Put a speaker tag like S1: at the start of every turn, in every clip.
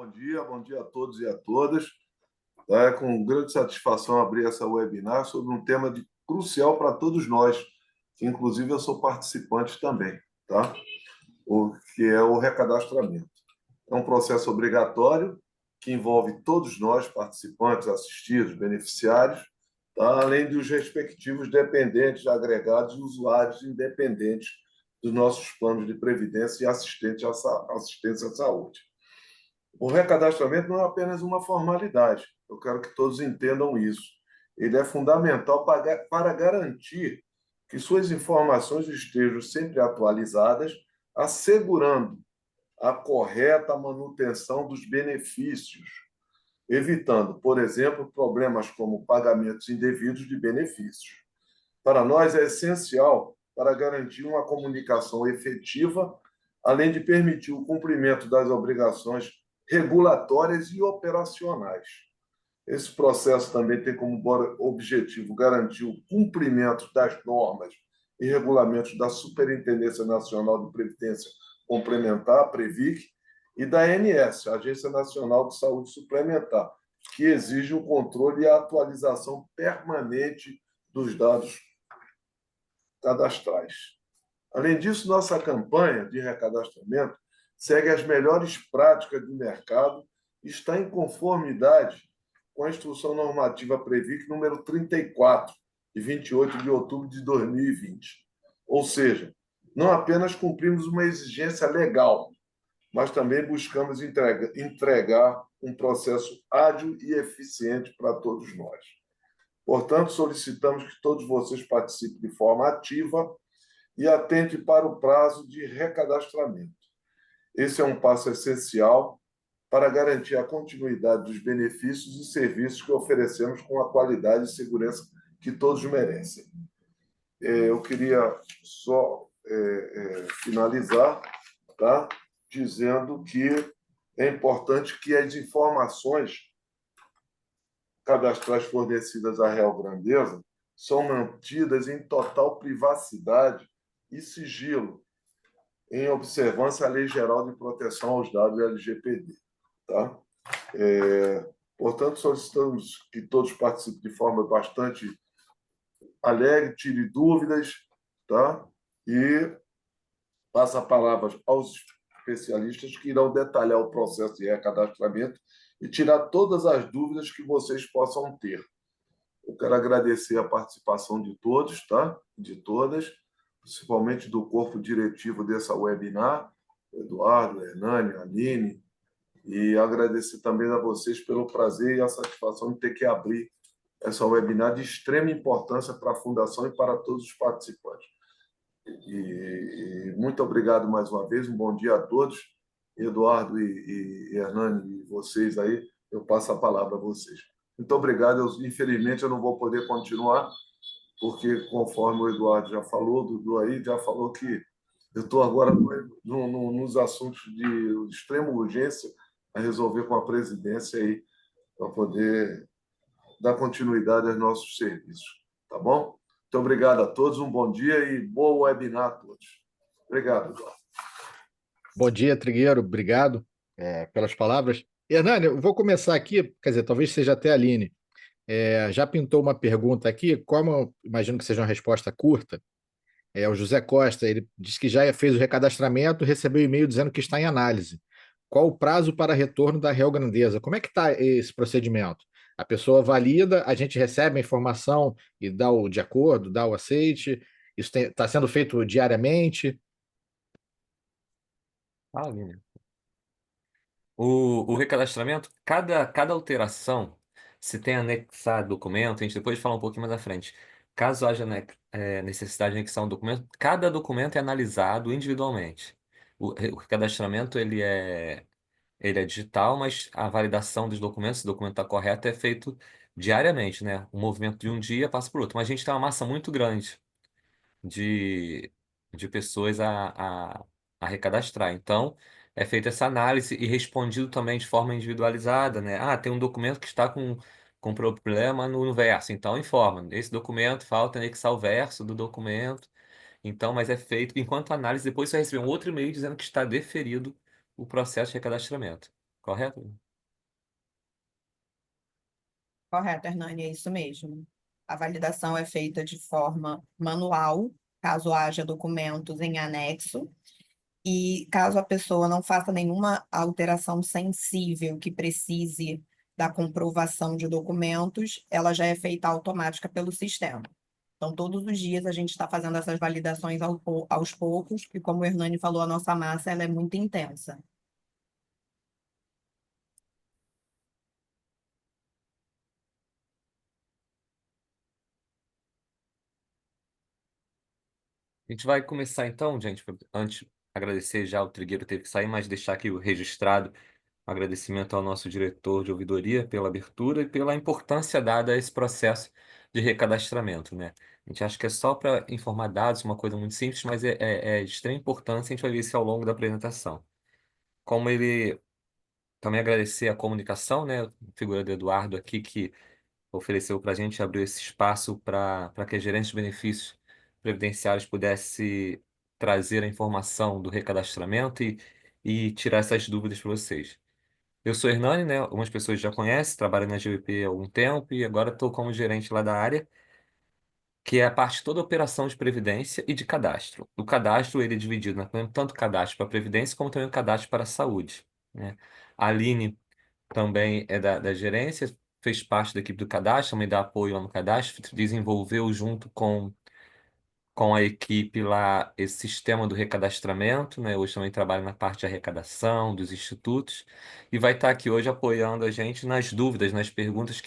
S1: Bom dia a todos e a todas. É com grande satisfação abrir essa webinar sobre um tema crucial para todos nós, que inclusive eu sou participante também, tá? O que é o recadastramento. É um processo obrigatório que envolve todos nós, participantes, assistidos, beneficiários, tá? Além dos respectivos dependentes, agregados e usuários independentes dos nossos planos de previdência e assistência à saúde. O recadastramento não é apenas uma formalidade, eu quero que todos entendam isso. Ele é fundamental para garantir que suas informações estejam sempre atualizadas, assegurando a correta manutenção dos benefícios, evitando, por exemplo, problemas como pagamentos indevidos de benefícios. Para nós é essencial para garantir uma comunicação efetiva, além de permitir o cumprimento das obrigações regulatórias e operacionais. Esse processo também tem como objetivo garantir o cumprimento das normas e regulamentos da Superintendência Nacional de Previdência Complementar, a Previc, e da ANS, Agência Nacional de Saúde Suplementar, que exige o controle e a atualização permanente dos dados cadastrais. Além disso, nossa campanha de recadastramento segue as melhores práticas do mercado e está em conformidade com a Instrução Normativa Previc número 34, de 28 de outubro de 2020. Ou seja, não apenas cumprimos uma exigência legal, mas também buscamos entregar um processo ágil e eficiente para todos nós. Portanto, solicitamos que todos vocês participem de forma ativa e atente para o prazo de recadastramento. Esse é um passo essencial para garantir a continuidade dos benefícios e serviços que oferecemos com a qualidade e segurança que todos merecem. Eu queria só finalizar, tá? Dizendo que é importante que as informações cadastrais fornecidas à Real Grandeza são mantidas em total privacidade e sigilo, em observância à Lei Geral de Proteção aos Dados LGPD. Tá? Portanto, solicitamos que todos participem de forma bastante alegre, tire dúvidas, tá? E passa a palavra aos especialistas que irão detalhar o processo de recadastramento e tirar todas as dúvidas que vocês possam ter. Eu quero agradecer a participação de todos, tá? De todas, principalmente do corpo diretivo dessa webinar, Eduardo, Hernani, Aline, e agradecer também a vocês pelo prazer e a satisfação de ter que abrir essa webinar de extrema importância para a Fundação e para todos os participantes. E muito obrigado mais uma vez, um bom dia a todos. Eduardo e Hernani, e vocês aí, eu passo a palavra a vocês. Muito obrigado. Infelizmente, eu não vou poder continuar, porque, conforme o Eduardo já falou, o Dudu aí já falou que eu estou agora nos assuntos de extrema urgência a resolver com a presidência aí, para poder dar continuidade aos nossos serviços. Tá bom? Muito obrigado a todos, um bom dia e boa webinar a todos. Obrigado, Eduardo.
S2: Bom dia, Trigueiro. Obrigado pelas palavras. Hernani, eu vou começar aqui, quer dizer, talvez seja até a Aline. Já pintou uma pergunta aqui, como eu imagino que seja uma resposta curta. O José Costa, ele diz que já fez o recadastramento, recebeu e-mail dizendo que está em análise. Qual o prazo para retorno da Real Grandeza? Como é que está esse procedimento? A pessoa valida, a gente recebe a informação e dá o de acordo, dá o aceite. Isso está sendo feito diariamente?
S3: Aline. O recadastramento, cada alteração, se tem anexar documento, a gente depois fala um pouquinho mais à frente. Caso haja necessidade de anexar um documento, cada documento é analisado individualmente. O recadastramento ele é digital, mas a validação dos documentos, se o documento está correto, é feito diariamente, né? O movimento de um dia passa por outro. Mas a gente tem uma massa muito grande de, de pessoas a recadastrar. Então, é feita essa análise e respondido também de forma individualizada, né? Ah, tem um documento que está com problema no verso, então informa. Esse documento falta anexar o verso do documento. Então, mas é feito enquanto análise, depois você vai receber um outro e-mail dizendo que está deferido o processo de recadastramento. correto?
S4: Correto, Hernani, é isso mesmo. A validação é feita de forma manual, caso haja documentos em anexo, e caso a pessoa não faça nenhuma alteração sensível que precise da comprovação de documentos, ela já é feita automática pelo sistema. Então, todos os dias a gente está fazendo essas validações aos poucos, e como o Hernani falou, a nossa massa ela é muito intensa.
S3: A gente vai começar então, gente, antes agradecer já o Trigueiro teve que sair, mas deixar aqui o registrado um agradecimento ao nosso diretor de ouvidoria pela abertura e pela importância dada a esse processo de recadastramento, né? A gente acha que é só para informar dados, uma coisa muito simples, mas é de extrema importância, a gente vai ver isso ao longo da apresentação. Como ele também agradecer a comunicação, né? A figura do Eduardo aqui, que ofereceu para a gente abrir esse espaço para que a gerente de benefícios previdenciários pudesse trazer a informação do recadastramento e tirar essas dúvidas para vocês. Eu sou Hernani, né? Algumas pessoas já conhecem, trabalho na GVP há algum tempo e agora estou como gerente lá da área, que é a parte toda a operação de previdência e de cadastro. O cadastro ele é dividido, né? Tanto cadastro para previdência como também o cadastro para a saúde, né? A Aline também é da gerência, fez parte da equipe do cadastro, também dá apoio lá no cadastro, desenvolveu junto com a equipe lá esse sistema do recadastramento, né? Hoje também trabalha na parte de arrecadação dos institutos e vai estar aqui hoje apoiando a gente nas dúvidas, nas perguntas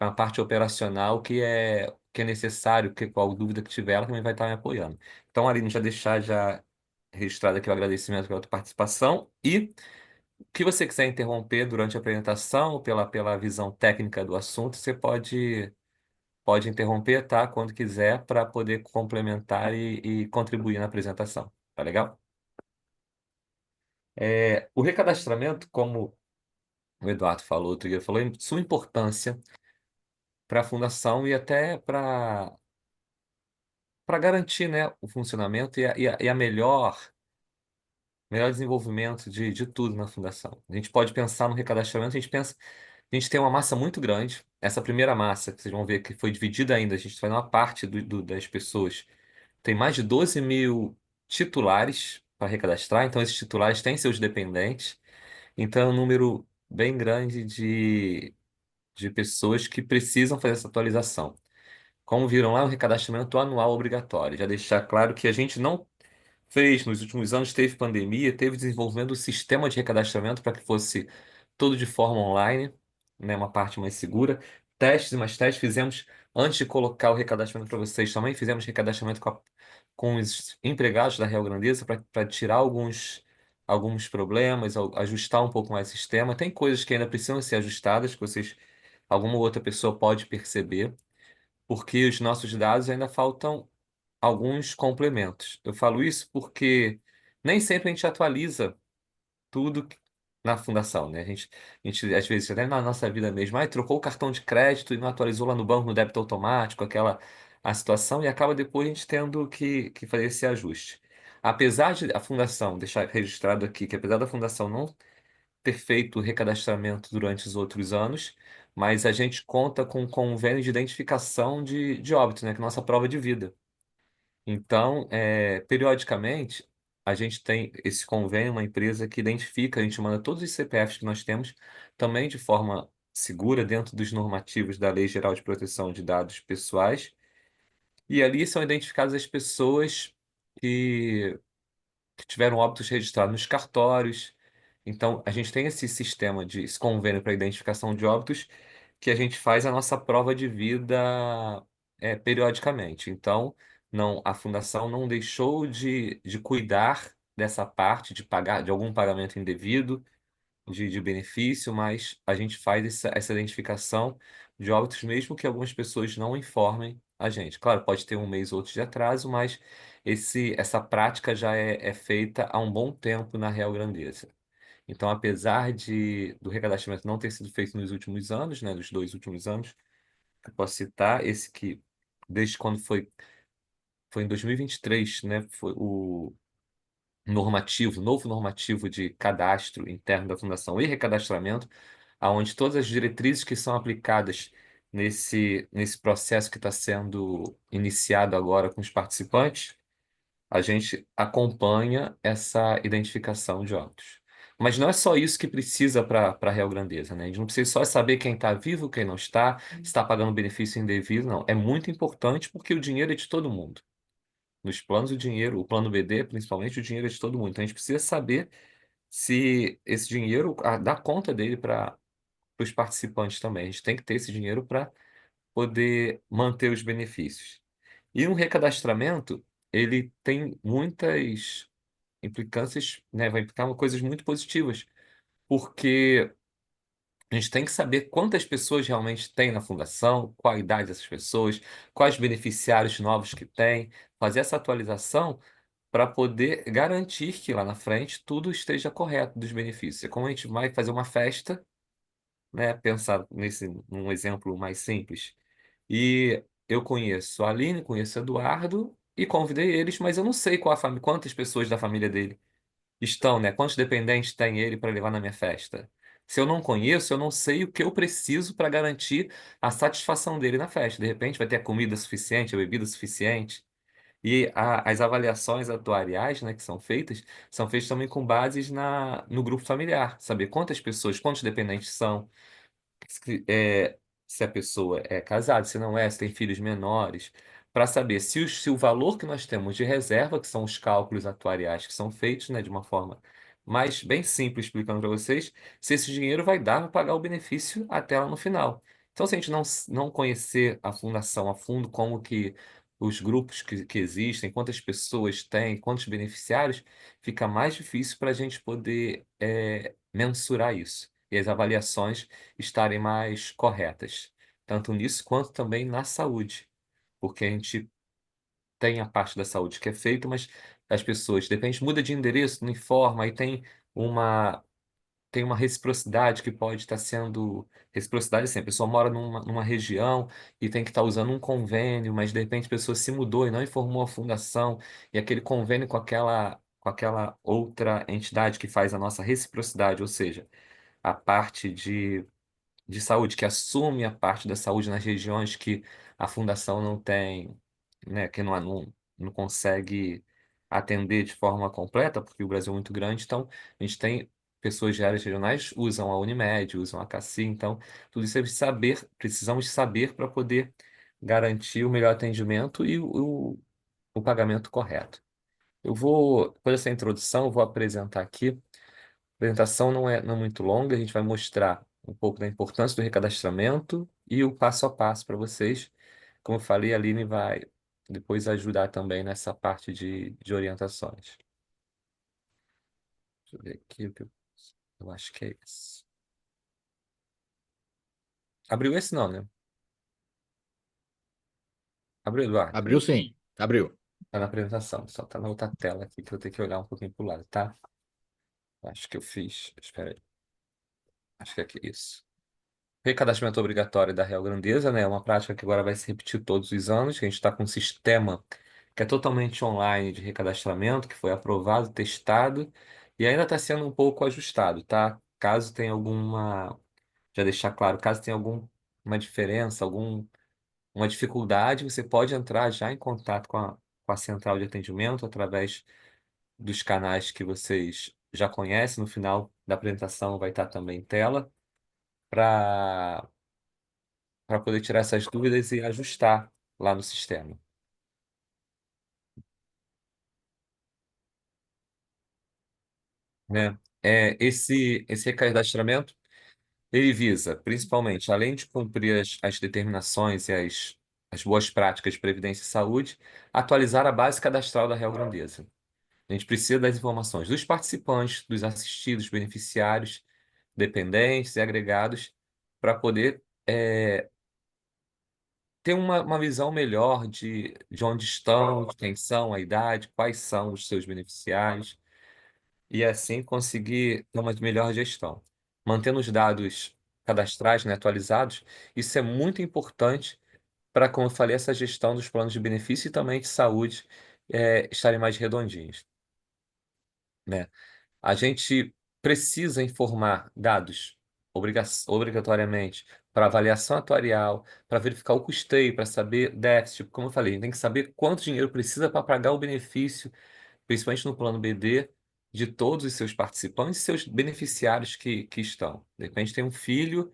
S3: a parte operacional que é necessário, que qual dúvida que tiver, ela também vai estar me apoiando. Então, Aline, já deixar já registrado aqui o agradecimento pela tua participação e o que você quiser interromper durante a apresentação, ou pela visão técnica do assunto, você pode interromper, tá? Quando quiser, para poder complementar e contribuir na apresentação. Tá legal? O recadastramento, como o Eduardo falou, o Trigueiro falou, sua importância para a fundação e até para garantir, né, o funcionamento e a melhor desenvolvimento de tudo na fundação. A gente pode pensar no recadastramento, a gente tem uma massa muito grande. Essa primeira massa, que vocês vão ver que foi dividida ainda, a gente faz uma parte das pessoas. Tem mais de 12 mil titulares para recadastrar, então esses titulares têm seus dependentes. Então é um número bem grande de pessoas que precisam fazer essa atualização. Como viram lá, o recadastramento anual obrigatório. Já deixar claro que a gente não fez nos últimos anos, teve pandemia, teve desenvolvimento do sistema de recadastramento para que fosse tudo de forma online, né, uma parte mais segura. Testes e mais testes fizemos antes de colocar o recadastramento para vocês também, fizemos recadastramento com os empregados da Real Grandeza para tirar alguns problemas, ajustar um pouco mais o sistema. Tem coisas que ainda precisam ser ajustadas, que alguma outra pessoa pode perceber, porque os nossos dados ainda faltam alguns complementos. Eu falo isso porque nem sempre a gente atualiza tudo na fundação, né? A gente às vezes, até na nossa vida mesmo, trocou o cartão de crédito e não atualizou lá no banco no débito automático, a situação, e acaba depois a gente tendo que fazer esse ajuste. Apesar de a fundação, deixar registrado aqui, que apesar da fundação não ter feito o recadastramento durante os outros anos, mas a gente conta com um convênio de identificação de óbito, né? Que é a nossa prova de vida. Então, periodicamente, a gente tem esse convênio, uma empresa que identifica, a gente manda todos os CPFs que nós temos, também de forma segura, dentro dos normativos da Lei Geral de Proteção de Dados Pessoais, e ali são identificadas as pessoas que, que tiveram óbitos registrados nos cartórios. Então, a gente tem esse convênio para identificação de óbitos, que a gente faz a nossa prova de vida periodicamente. Então, não, a fundação não deixou de cuidar dessa parte, de pagar de algum pagamento indevido, de benefício, mas a gente faz essa identificação de óbitos, mesmo que algumas pessoas não informem a gente. Claro, pode ter um mês ou outro de atraso, mas essa prática já é feita há um bom tempo na Real Grandeza. Então, apesar do recadastramento não ter sido feito nos últimos anos, né, dos 2 últimos anos, eu posso citar esse que, desde quando foi em 2023, né, novo normativo de cadastro interno da fundação e recadastramento, aonde todas as diretrizes que são aplicadas nesse processo que está sendo iniciado agora com os participantes, a gente acompanha essa identificação de óbitos. Mas não é só isso que precisa para a Real Grandeza, né? A gente não precisa só saber quem está vivo, quem não está, se está pagando benefício indevido, não. É muito importante porque o dinheiro é de todo mundo. Nos planos, o dinheiro, o plano BD, principalmente, o dinheiro é de todo mundo. Então a gente precisa saber se esse dinheiro dá conta dele para os participantes também. A gente tem que ter esse dinheiro para poder manter os benefícios. E um recadastramento, ele tem muitas implicâncias, né? Vai implicar coisas muito positivas, porque a gente tem que saber quantas pessoas realmente tem na fundação, qual a idade dessas pessoas, quais beneficiários novos que tem, fazer essa atualização para poder garantir que lá na frente tudo esteja correto dos benefícios. É como a gente vai fazer uma festa, né? Pensar num exemplo mais simples. E eu conheço a Aline, conheço o Eduardo e convidei eles, mas eu não sei quantas pessoas da família dele estão, né? Quantos dependentes tem ele para levar na minha festa? Se eu não conheço, eu não sei o que eu preciso para garantir a satisfação dele na festa. De repente vai ter a comida suficiente, a bebida suficiente. E as avaliações atuariais, né, que são feitas também com bases no grupo familiar. Saber quantas pessoas, quantos dependentes são, se a pessoa é casada, se não é, se tem filhos menores, para saber se o valor que nós temos de reserva, que são os cálculos atuariais que são feitos, né, de uma forma mais bem simples, explicando para vocês, se esse dinheiro vai dar para pagar o benefício até lá no final. Então, se a gente não conhecer a fundação a fundo, como que os grupos que existem, quantas pessoas tem, quantos beneficiários, fica mais difícil para a gente poder mensurar isso. E as avaliações estarem mais corretas, tanto nisso quanto também na saúde, porque a gente tem a parte da saúde que é feita, mas as pessoas, de repente, muda de endereço, não informa, aí tem uma reciprocidade que pode estar sendo. Reciprocidade, assim, a pessoa mora numa região e tem que estar usando um convênio, mas de repente a pessoa se mudou e não informou a fundação, e aquele convênio com aquela outra entidade que faz a nossa reciprocidade, ou seja, a parte de saúde, que assume a parte da saúde nas regiões que a fundação não tem, né, que não consegue atender de forma completa, porque o Brasil é muito grande, então a gente tem pessoas de áreas regionais usam a Unimed, usam a CACI, então tudo isso é precisamos saber para poder garantir o melhor atendimento e o pagamento correto. Depois dessa introdução, eu vou apresentar aqui. A apresentação não é muito longa, a gente vai mostrar um pouco da importância do recadastramento e o passo a passo para vocês. Como eu falei, a Aline vai depois ajudar também nessa parte de orientações. Deixa eu ver aqui o que eu acho que é isso. Abriu esse não, né? Abriu, Eduardo?
S2: Abriu sim, abriu.
S3: Tá na apresentação, só tá na outra tela aqui que eu tenho que olhar um pouquinho pro lado, tá? Acho que eu fiz. Espera aí. Acho que é aqui, isso. Recadastramento obrigatório da Real Grandeza, né? É uma prática que agora vai se repetir todos os anos, que a gente está com um sistema que é totalmente online de recadastramento, que foi aprovado, testado e ainda está sendo um pouco ajustado, tá? Caso tenha alguma, já deixar claro, caso tenha alguma diferença, uma dificuldade, você pode entrar já em contato com a central de atendimento através dos canais que vocês já conhecem. No final da apresentação vai estar também em tela, para poder tirar essas dúvidas e ajustar lá no sistema, né? Esse recadastramento, ele visa, principalmente, além de cumprir as determinações e as boas práticas de previdência e saúde, atualizar a base cadastral da Real Grandeza. A gente precisa das informações dos participantes, dos assistidos, beneficiários, dependentes e agregados, para poder ter uma visão melhor de onde estão, de quem são, a idade, quais são os seus beneficiários, e assim conseguir ter uma melhor gestão. Mantendo os dados cadastrais, né, atualizados, isso é muito importante para, como eu falei, essa gestão dos planos de benefício e também de saúde estarem mais redondinhos. né? A gente precisa informar dados obrigatoriamente para avaliação atuarial, para verificar o custeio, para saber déficit. Como eu falei, a gente tem que saber quanto dinheiro precisa para pagar o benefício, principalmente no plano BD, de todos os seus participantes e seus beneficiários que estão. De repente tem um filho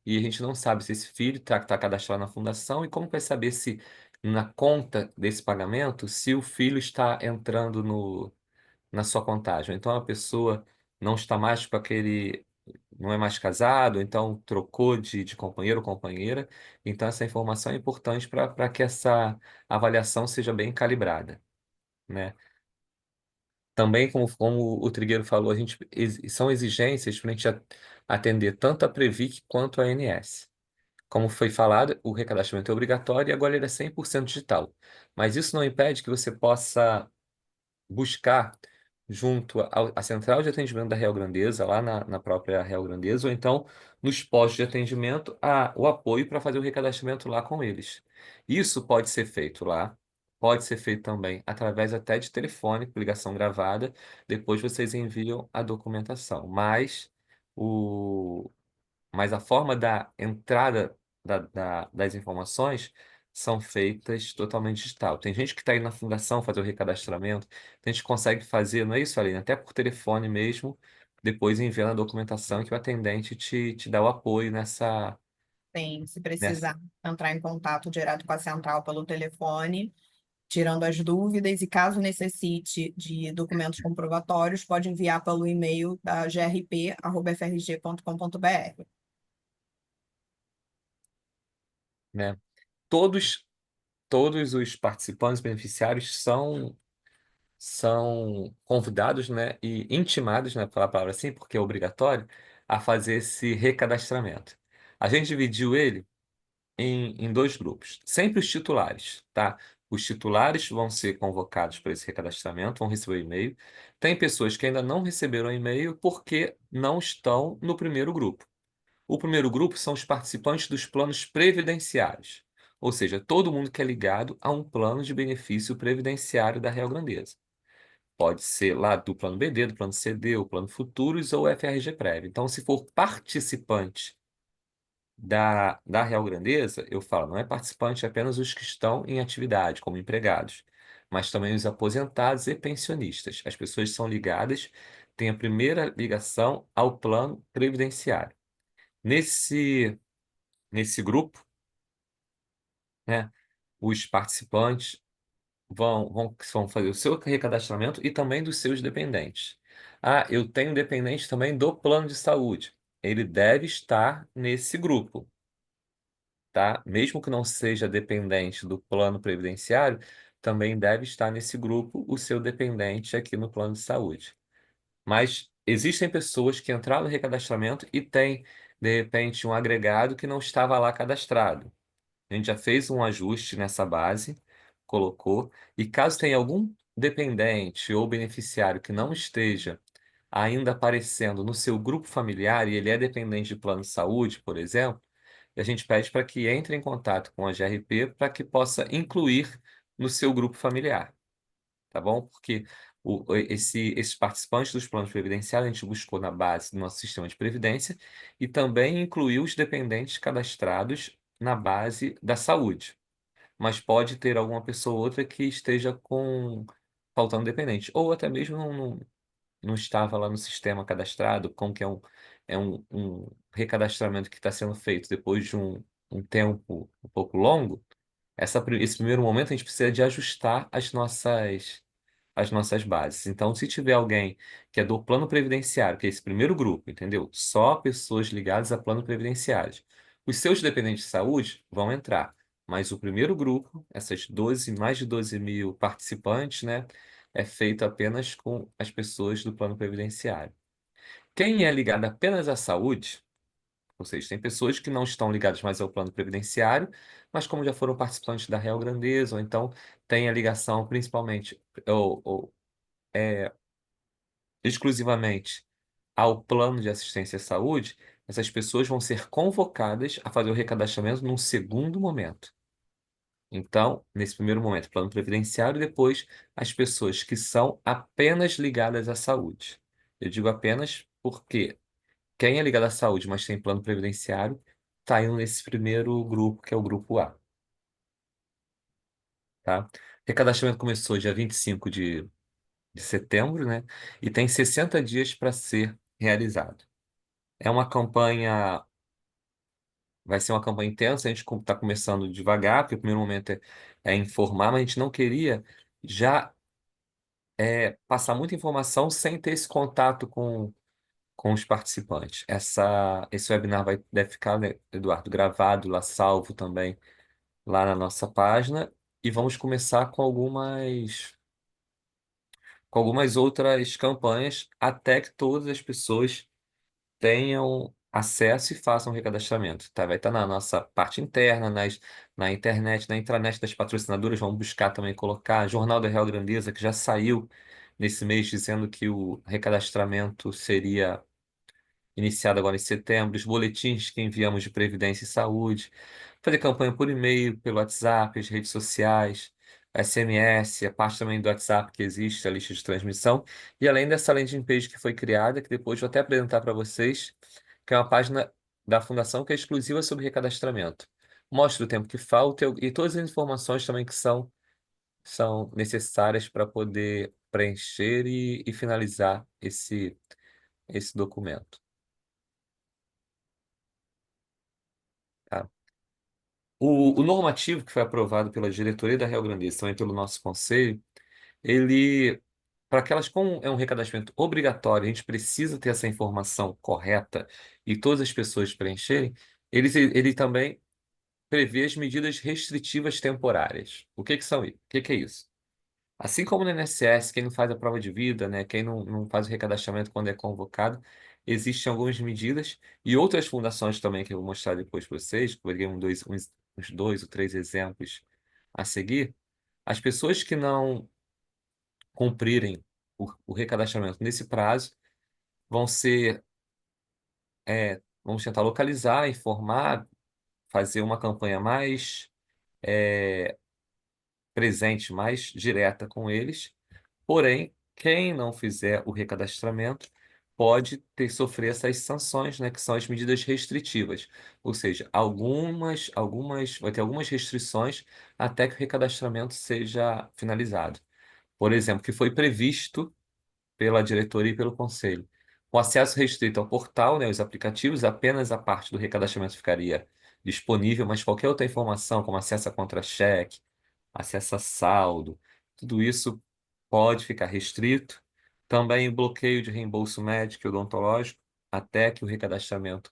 S3: e a gente não sabe se esse filho está cadastrado na fundação e como vai saber se na conta desse pagamento, se o filho está entrando na sua contagem. Então a pessoa não está mais com aquele, não é mais casado, então trocou de companheiro ou companheira. Então essa informação é importante para que essa avaliação seja bem calibrada, né? Também, como o Trigueiro falou, são exigências para a gente atender tanto a Previc quanto a ANS. Como foi falado, o recadastramento é obrigatório e agora ele é 100% digital. Mas isso não impede que você possa buscar junto à central de atendimento da Real Grandeza, lá na própria Real Grandeza, ou então nos postos de atendimento, o apoio para fazer o recadastramento lá com eles. Isso pode ser feito lá, pode ser feito também através até de telefone, com ligação gravada, depois vocês enviam a documentação. O, mas a forma da entrada das informações são feitas totalmente digital. Tem gente que está aí na fundação fazer o recadastramento, tem gente que consegue fazer, não é isso, Aline? Até por telefone mesmo, depois enviando a documentação que o atendente te dá o apoio
S4: Tem, se
S3: nessa.
S4: precisar entrar em contato direto com a central pelo telefone, tirando as dúvidas, e caso necessite de documentos comprobatórios, pode enviar pelo e-mail da grp@frg.com.br.
S3: Né? Todos, todos os participantes beneficiários são convidados, né, e intimados, né, pela palavra assim, porque é obrigatório, a fazer esse recadastramento. A gente dividiu ele em dois grupos. Sempre os titulares, tá? Os titulares vão ser convocados para esse recadastramento, vão receber o e-mail. Tem pessoas que ainda não receberam o e-mail porque não estão no primeiro grupo. O primeiro grupo são os participantes dos planos previdenciários, ou seja, todo mundo que é ligado a um plano de benefício previdenciário da Real Grandeza. Pode ser lá do plano BD, do plano CD, o plano Futuros ou FRG Prévio. Então, se for participante da Real Grandeza, eu falo, não é participante apenas os que estão em atividade, como empregados, mas também os aposentados e pensionistas. As pessoas são ligadas, têm a primeira ligação ao plano previdenciário. Nesse grupo, né, os participantes vão fazer o seu recadastramento e também dos seus dependentes. Ah, eu tenho dependente também do plano de saúde. Ele deve estar nesse grupo, tá? Mesmo que não seja dependente do plano previdenciário, também deve estar nesse grupo o seu dependente aqui no plano de saúde. Mas existem pessoas que entraram no recadastramento e têm, de repente, um agregado que não estava lá cadastrado. A gente já fez um ajuste nessa base, colocou, e caso tenha algum dependente ou beneficiário que não esteja ainda aparecendo no seu grupo familiar e ele é dependente de plano de saúde, por exemplo, a gente pede para que entre em contato com a GRP para que possa incluir no seu grupo familiar, tá bom? Porque esses participantes dos planos previdenciários a gente buscou na base do nosso sistema de previdência e também incluiu os dependentes cadastrados na base da saúde. Mas pode ter alguma pessoa ou outra que esteja faltando dependente, ou até mesmo não estava lá no sistema cadastrado, como que é um recadastramento que está sendo feito depois de um tempo um pouco longo, esse primeiro momento a gente precisa de ajustar as nossas bases. Então, se tiver alguém que é do plano previdenciário, que é esse primeiro grupo, entendeu? Só pessoas ligadas a plano previdenciário. Os seus dependentes de saúde vão entrar, mas o primeiro grupo, essas 12, mais de 12 mil participantes, né, é feito apenas com as pessoas do plano previdenciário. Quem é ligado apenas à saúde, ou seja, tem pessoas que não estão ligadas mais ao plano previdenciário, mas como já foram participantes da Real Grandeza, ou então tem a ligação principalmente ou exclusivamente ao plano de assistência à saúde, essas pessoas vão ser convocadas a fazer o recadastramento num segundo momento. Então, nesse primeiro momento, plano previdenciário, e depois as pessoas que são apenas ligadas à saúde. Eu digo apenas porque quem é ligado à saúde, mas tem plano previdenciário, está indo nesse primeiro grupo, que é o grupo A, tá? O recadastramento começou dia 25 de setembro, né? E tem 60 dias para ser realizado. É uma campanha, vai ser uma campanha intensa, a gente está começando devagar, porque o primeiro momento é informar, mas a gente não queria já passar muita informação sem ter esse contato com os participantes. Esse webinar deve ficar, né, Eduardo, gravado lá, salvo também, lá na nossa página, e vamos começar com algumas outras campanhas até que todas as pessoas tenham acesso e façam o recadastramento, tá? Vai estar na nossa parte interna, na internet, na intranet das patrocinadoras, vamos buscar também colocar Jornal da Real Grandeza, que já saiu nesse mês dizendo que o recadastramento seria iniciado agora em setembro, os boletins que enviamos de Previdência e Saúde, fazer campanha por e-mail, pelo WhatsApp, as redes sociais, SMS, a parte também do WhatsApp que existe, a lista de transmissão, e além dessa landing page que foi criada, que depois vou até apresentar para vocês, que é uma página da Fundação que é exclusiva sobre recadastramento. Mostra o tempo que falta e todas as informações também que são necessárias para poder preencher e finalizar esse documento. Tá? O normativo que foi aprovado pela diretoria da Real Grandeza, também pelo nosso conselho, ele, para aquelas com é um recadastramento obrigatório, a gente precisa ter essa informação correta e todas as pessoas preencherem, ele também prevê as medidas restritivas temporárias. O que que é isso? Assim como no INSS, quem não faz a prova de vida, né, quem não faz o recadastramento quando é convocado, existem algumas medidas e outras fundações também que eu vou mostrar depois para vocês, que eu peguei uns dois ou três exemplos a seguir. As pessoas que não cumprirem o recadastramento nesse prazo vão ser, vamos tentar localizar, informar, fazer uma campanha mais presente, mais direta com eles. Porém, quem não fizer o recadastramento pode sofrer essas sanções, né, que são as medidas restritivas. Ou seja, vai ter algumas restrições até que o recadastramento seja finalizado. Por exemplo, que foi previsto pela diretoria e pelo conselho. Com acesso restrito ao portal, né, os aplicativos, apenas a parte do recadastramento ficaria disponível, mas qualquer outra informação, como acesso a contra-cheque, acesso a saldo, tudo isso pode ficar restrito. Também o bloqueio de reembolso médico e odontológico até que o recadastramento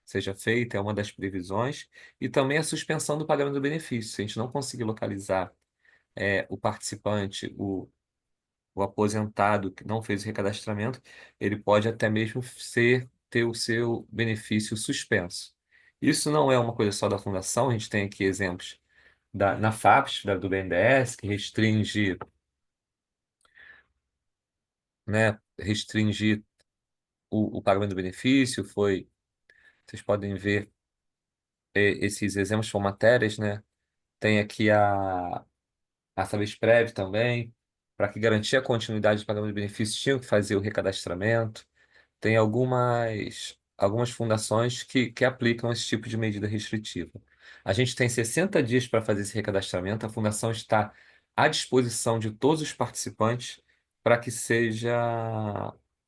S3: seja feito, é uma das previsões. E também a suspensão do pagamento do benefício. Se a gente não conseguir localizar o participante, o aposentado que não fez o recadastramento, ele pode até mesmo ter o seu benefício suspenso. Isso não é uma coisa só da fundação, a gente tem aqui exemplos na FAPES, do BNDES, que restringe o pagamento do benefício, vocês podem ver esses exemplos são matérias, né? Tem aqui a Sabesprev também, para que garantir a continuidade do pagamento de benefícios, tinham que fazer o recadastramento. Tem algumas fundações que aplicam esse tipo de medida restritiva. A gente tem 60 dias para fazer esse recadastramento. A fundação está à disposição de todos os participantes para que seja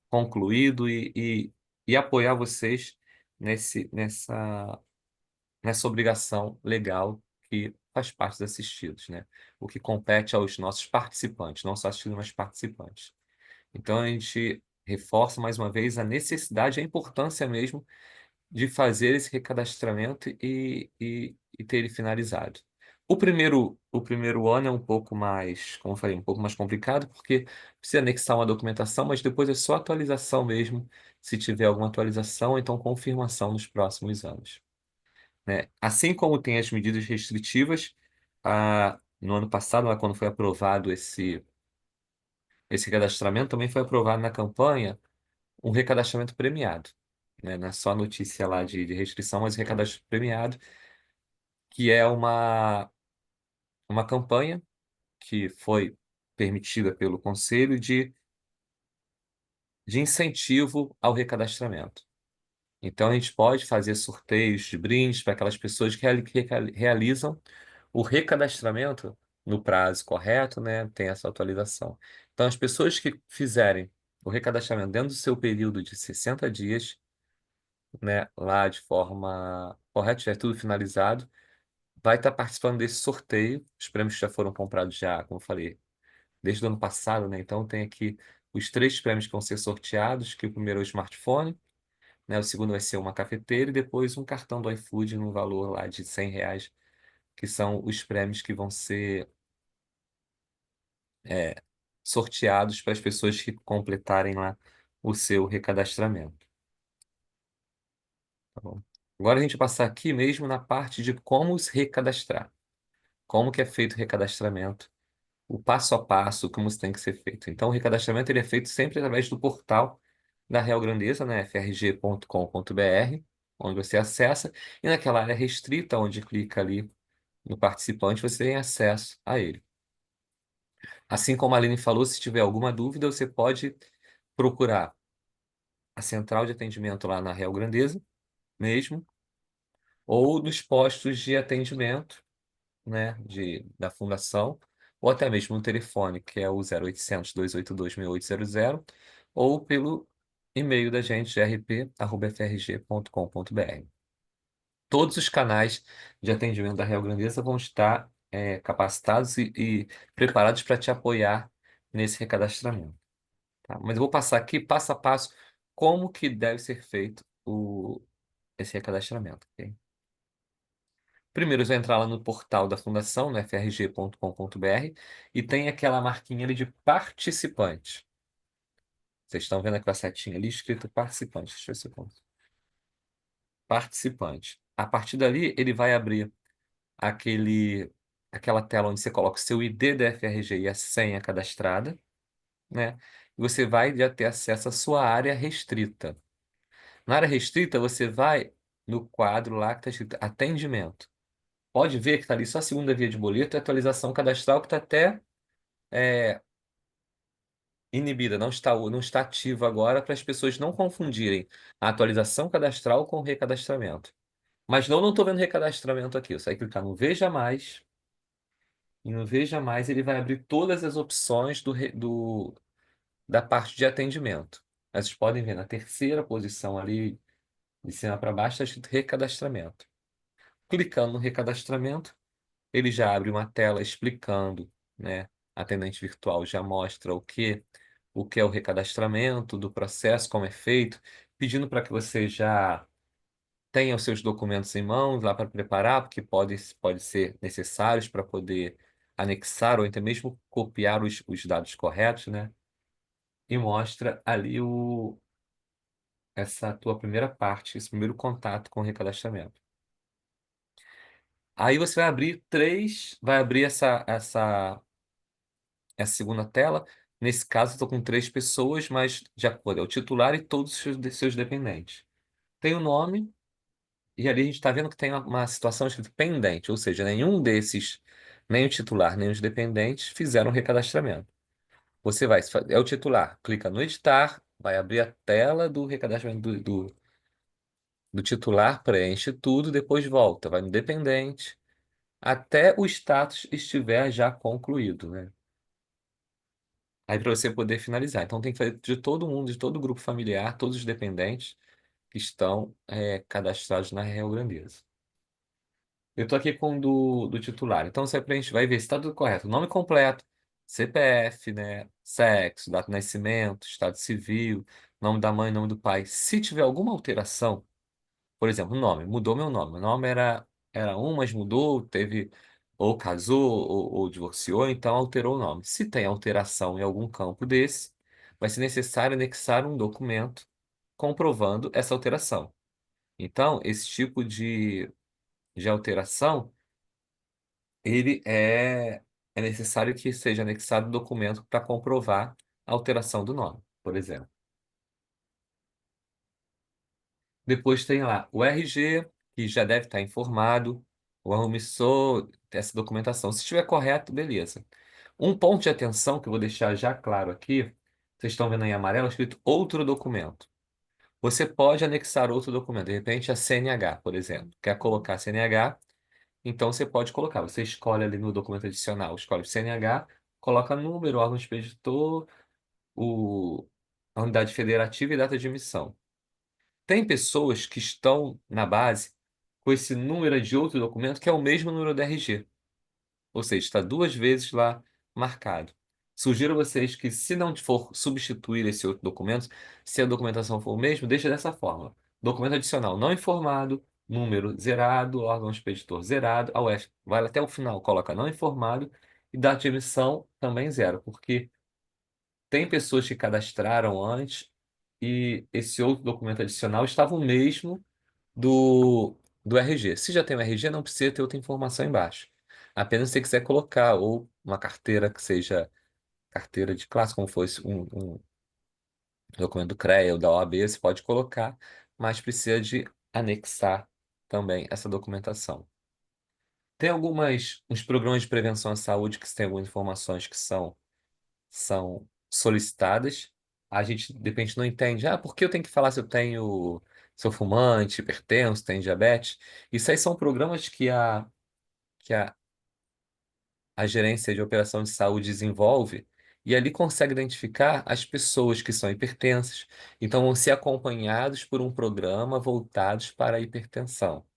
S3: concluído e apoiar vocês nessa obrigação legal que faz parte dos assistidos, né? O que compete aos nossos participantes, não só assistidos, mas participantes. Então a gente reforça mais uma vez a necessidade, a importância mesmo de fazer esse recadastramento e ter ele finalizado. O primeiro ano é um pouco mais, como eu falei, um pouco mais complicado, porque precisa anexar uma documentação, mas depois é só atualização mesmo, se tiver alguma atualização, então confirmação nos próximos anos, né? Assim como tem as medidas restritivas, no ano passado, lá quando foi aprovado esse cadastramento, também foi aprovado na campanha um recadastramento premiado, né? Não é só a notícia lá de restrição, mas o recadastramento premiado, que é uma campanha que foi permitida pelo Conselho de incentivo ao recadastramento. Então, a gente pode fazer sorteios de brindes para aquelas pessoas que realizam o recadastramento no prazo correto, né? Tem essa atualização. Então, as pessoas que fizerem o recadastramento dentro do seu período de 60 dias, né, lá de forma correta, já é tudo finalizado, vai estar participando desse sorteio. Os prêmios já foram comprados já, como eu falei, desde o ano passado, né? Então, tem aqui os 3 prêmios que vão ser sorteados, que o primeiro é o smartphone, né? O segundo vai ser uma cafeteira e depois um cartão do iFood no valor lá de R$ 100, que são os prêmios que vão ser é, sorteados para as pessoas que completarem lá o seu recadastramento, tá bom? Agora a gente vai passar aqui mesmo na parte de como se recadastrar, como que é feito o recadastramento, o passo a passo, como isso tem que ser feito. Então, o recadastramento ele é feito sempre através do portal da Real Grandeza, né, frg.com.br, onde você acessa, e naquela área restrita, onde clica ali no participante, você tem acesso a ele. Assim como a Aline falou, se tiver alguma dúvida, você pode procurar a central de atendimento lá na Real Grandeza mesmo, ou nos postos de atendimento, né, da fundação, ou até mesmo no telefone, que é o 0800 282 6800, ou pelo e-mail da gente, grp@frg.com.br. Todos os canais de atendimento da Real Grandeza vão estar capacitados e preparados para te apoiar nesse recadastramento, tá? Mas eu vou passar aqui, passo a passo, como que deve ser feito esse recadastramento, ok? Primeiro, você vai entrar lá no portal da Fundação, no frg.com.br, e tem aquela marquinha ali de participante. Vocês estão vendo aquela setinha ali escrito participante. Deixa eu ver se eu consigo. Participante. A partir dali, ele vai abrir aquela tela onde você coloca o seu ID da FRG e a senha cadastrada, né? E você vai já ter acesso à sua área restrita. Na área restrita, você vai no quadro lá que está escrito atendimento. Pode ver que está ali só a segunda via de boleto e atualização cadastral que está até é, inibida, não está ativa agora para as pessoas não confundirem a atualização cadastral com o recadastramento. Mas não estou vendo recadastramento aqui. Você vai clicar no Veja Mais. E no Veja Mais ele vai abrir todas as opções da parte de atendimento. Vocês podem ver na terceira posição ali, de cima para baixo, está escrito recadastramento. Clicando no recadastramento, ele já abre uma tela explicando, né? Atendente virtual já mostra o que é o recadastramento, do processo, como é feito, pedindo para que você já tenha os seus documentos em mãos lá para preparar, porque pode ser necessários para poder anexar ou até mesmo copiar os dados corretos, né? E mostra ali essa tua primeira parte, esse primeiro contato com o recadastramento. Aí você vai abrir essa segunda tela. Nesse caso, eu estou com 3 pessoas, mas de acordo, é o titular e todos os seus dependentes. Tem o nome, e ali a gente está vendo que tem uma situação escrita pendente, ou seja, nenhum desses, nem o titular, nem os dependentes, fizeram o recadastramento. É o titular, clica no editar, vai abrir a tela do recadastramento do titular, preenche tudo, depois volta, vai no dependente, até o status estiver já concluído, né? Aí para você poder finalizar. Então tem que fazer de todo mundo, de todo o grupo familiar, todos os dependentes que estão cadastrados na Real Grandeza. Eu estou aqui com o do titular. Então você preenche, vai ver se está tudo correto. Nome completo, CPF, né? Sexo, data de nascimento, estado civil, nome da mãe, nome do pai. Se tiver alguma alteração, por exemplo, nome, mudou meu nome. Meu nome era um, mas mudou, teve, ou casou, ou divorciou, então alterou o nome. Se tem alteração em algum campo desse, vai ser necessário anexar um documento comprovando essa alteração. Então, esse tipo de alteração, é necessário que seja anexado um documento para comprovar a alteração do nome, por exemplo. Depois tem lá o RG, que já deve estar informado. o remissor essa documentação. Se estiver correto, beleza. Um ponto de atenção que eu vou deixar já claro aqui, vocês estão vendo aí em amarelo, escrito outro documento. Você pode anexar outro documento, de repente a CNH, por exemplo. Quer colocar CNH? Então você pode colocar. Você escolhe ali no documento adicional, escolhe o CNH, coloca número, órgão expeditor, o, a unidade federativa e data de emissão. Tem pessoas que estão na base com esse número de outro documento que é o mesmo número do RG. Ou seja, está duas vezes lá marcado. Sugiro a vocês que, se não for substituir esse outro documento, se a documentação for o mesmo, deixa dessa forma. Documento adicional não informado, número zerado, órgão expeditor zerado, a UESP vai até o final, coloca não informado e data de emissão também zero, porque tem pessoas que cadastraram antes e esse outro documento adicional estava o mesmo do RG. Se já tem o RG, não precisa ter outra informação embaixo. Apenas se você quiser colocar ou uma carteira que seja carteira de classe, como fosse um documento do CREA ou da OAB, você pode colocar, mas precisa de anexar também essa documentação. Tem uns programas de prevenção à saúde que têm algumas informações que são solicitadas. A gente, de repente, não entende. Ah, por que eu tenho que falar se eu tenho, sou fumante, hipertenso, tenho diabetes? Isso aí são programas que a gerência de operação de saúde desenvolve e ali consegue identificar as pessoas que são hipertensas. Então, vão ser acompanhados por um programa voltados para a hipertensão.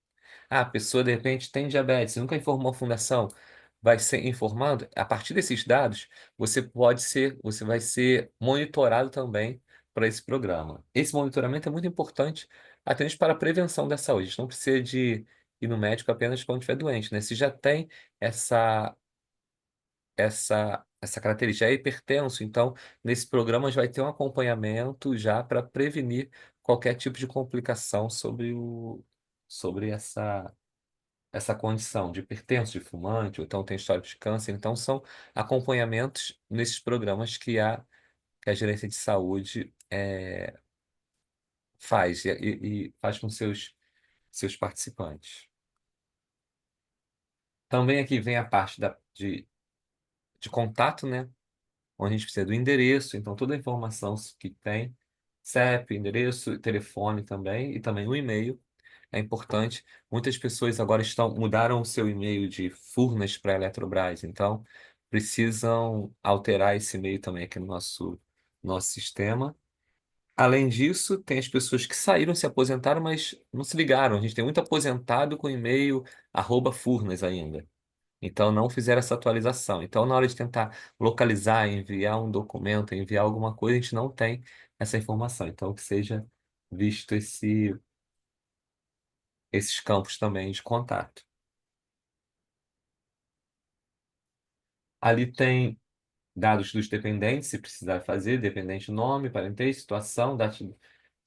S3: Ah, a pessoa de repente tem diabetes, nunca informou a fundação, vai ser informado. A partir desses dados, você vai ser monitorado também para esse programa. Esse monitoramento é muito importante, até mesmo para a prevenção da saúde. A gente não precisa de ir no médico apenas quando estiver doente, né? Se já tem essa essa característica, é hipertenso, então nesse programa já vai ter um acompanhamento já para prevenir qualquer tipo de complicação sobre essa condição de hipertenso, de fumante, ou então tem histórico de câncer. Então, são acompanhamentos nesses programas que a gerência de saúde faz e faz com seus participantes. Também aqui vem a parte de contato, né? Onde a gente precisa do endereço, então toda a informação que tem, CEP, endereço, telefone também, e também o e-mail. É importante. Muitas pessoas agora mudaram o seu e-mail de Furnas para Eletrobras, então precisam alterar esse e-mail também aqui no nosso sistema. Além disso, tem as pessoas que saíram, se aposentaram, mas não se ligaram. A gente tem muito aposentado com e-mail @Furnas ainda. Então não fizeram essa atualização. Então, na hora de tentar localizar, enviar um documento, enviar alguma coisa, a gente não tem essa informação. Então, que seja visto esses campos também de contato. Ali tem dados dos dependentes, se precisar fazer, dependente nome, parentesco, situação,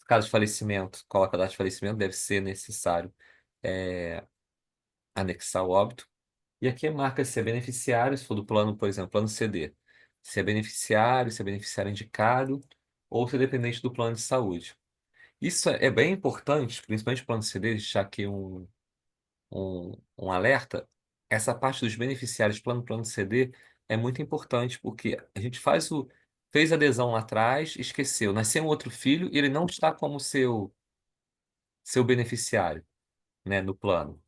S3: caso de falecimento, coloca a data de falecimento, deve ser necessário anexar o óbito. E aqui marca se é beneficiário, se for do plano, por exemplo, plano CD. Se é beneficiário indicado, ou se é dependente do plano de saúde. Isso é bem importante, principalmente o plano CD, deixar aqui um alerta, essa parte dos beneficiários plano CD é muito importante, porque a gente fez adesão lá atrás, esqueceu, nasceu um outro filho e ele não está como seu beneficiário, né, no plano.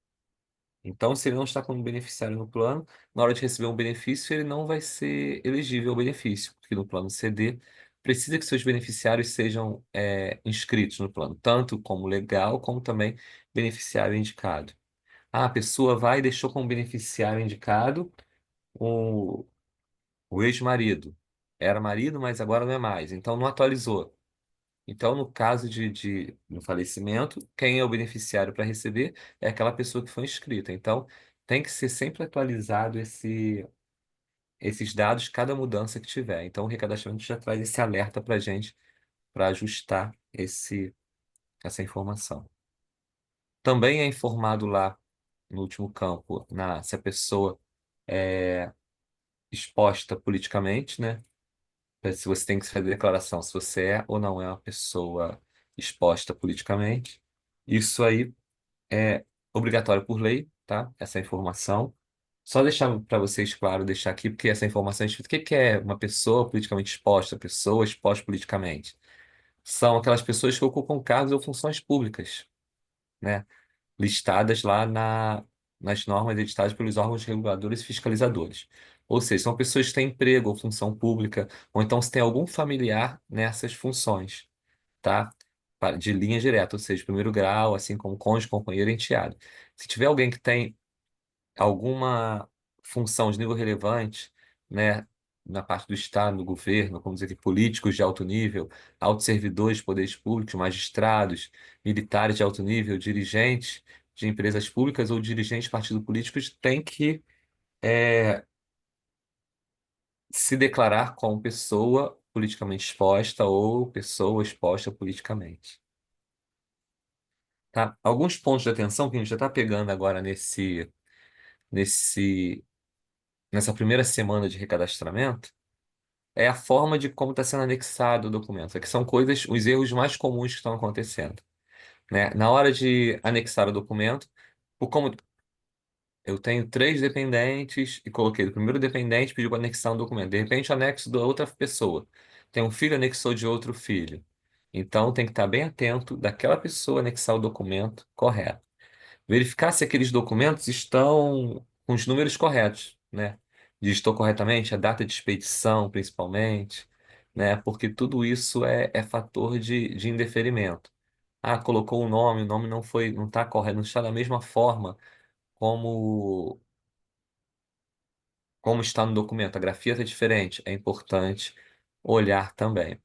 S3: Então, se ele não está como beneficiário no plano, na hora de receber um benefício, ele não vai ser elegível ao benefício, porque no plano CD precisa que seus beneficiários sejam inscritos no plano, tanto como legal, como também beneficiário indicado. Ah, a pessoa vai e deixou como beneficiário indicado o, o ex-marido. Era marido, mas agora não é mais. Então não atualizou. Então, no caso no falecimento, quem é o beneficiário para receber é aquela pessoa que foi inscrita. Então, tem que ser sempre atualizado esses dados, cada mudança que tiver. Então, o recadastramento já traz esse alerta para a gente, para ajustar essa informação. Também é informado lá no último campo, se a pessoa é exposta politicamente, né? Se você tem que fazer declaração se você é ou não é uma pessoa exposta politicamente. Isso aí é obrigatório por lei, tá? Essa informação. Só deixar para vocês claro, deixar aqui, porque essa informação é escrita. O que que é uma pessoa politicamente exposta? Pessoa exposta politicamente. São aquelas pessoas que ocupam cargos ou funções públicas, né? Listadas lá nas normas editadas pelos órgãos reguladores e fiscalizadores. Ou seja, são pessoas que têm emprego ou função pública, ou então se tem algum familiar nessas funções, tá? De linha direta, ou seja, primeiro grau, assim como cônjuge, companheiro e enteado. Se tiver alguém que tem alguma função de nível relevante, né, na parte do Estado, do governo, como dizer aqui, políticos de alto nível, altos servidores de poderes públicos, magistrados, militares de alto nível, dirigentes de empresas públicas ou dirigentes de partidos políticos, têm que se declarar como pessoa politicamente exposta ou pessoa exposta politicamente. Tá? Alguns pontos de atenção que a gente já está pegando agora nesse, nessa primeira semana de recadastramento é a forma de como está sendo anexado o documento. Que são coisas, os erros mais comuns que estão acontecendo, né? Na hora de anexar o documento, por como eu tenho três dependentes e coloquei o primeiro dependente pediu para anexar um documento. De repente, o anexo da outra pessoa. Tem um filho anexou de outro filho. Então, tem que estar bem atento daquela pessoa anexar o documento correto. Verificar se aqueles documentos estão com os números corretos, né? Digitou corretamente a data de expedição, principalmente, né? Porque tudo isso é fator de indeferimento. Ah, colocou o nome não foi, não está correto, não está da mesma forma como como está no documento. A grafia está diferente. É importante olhar também.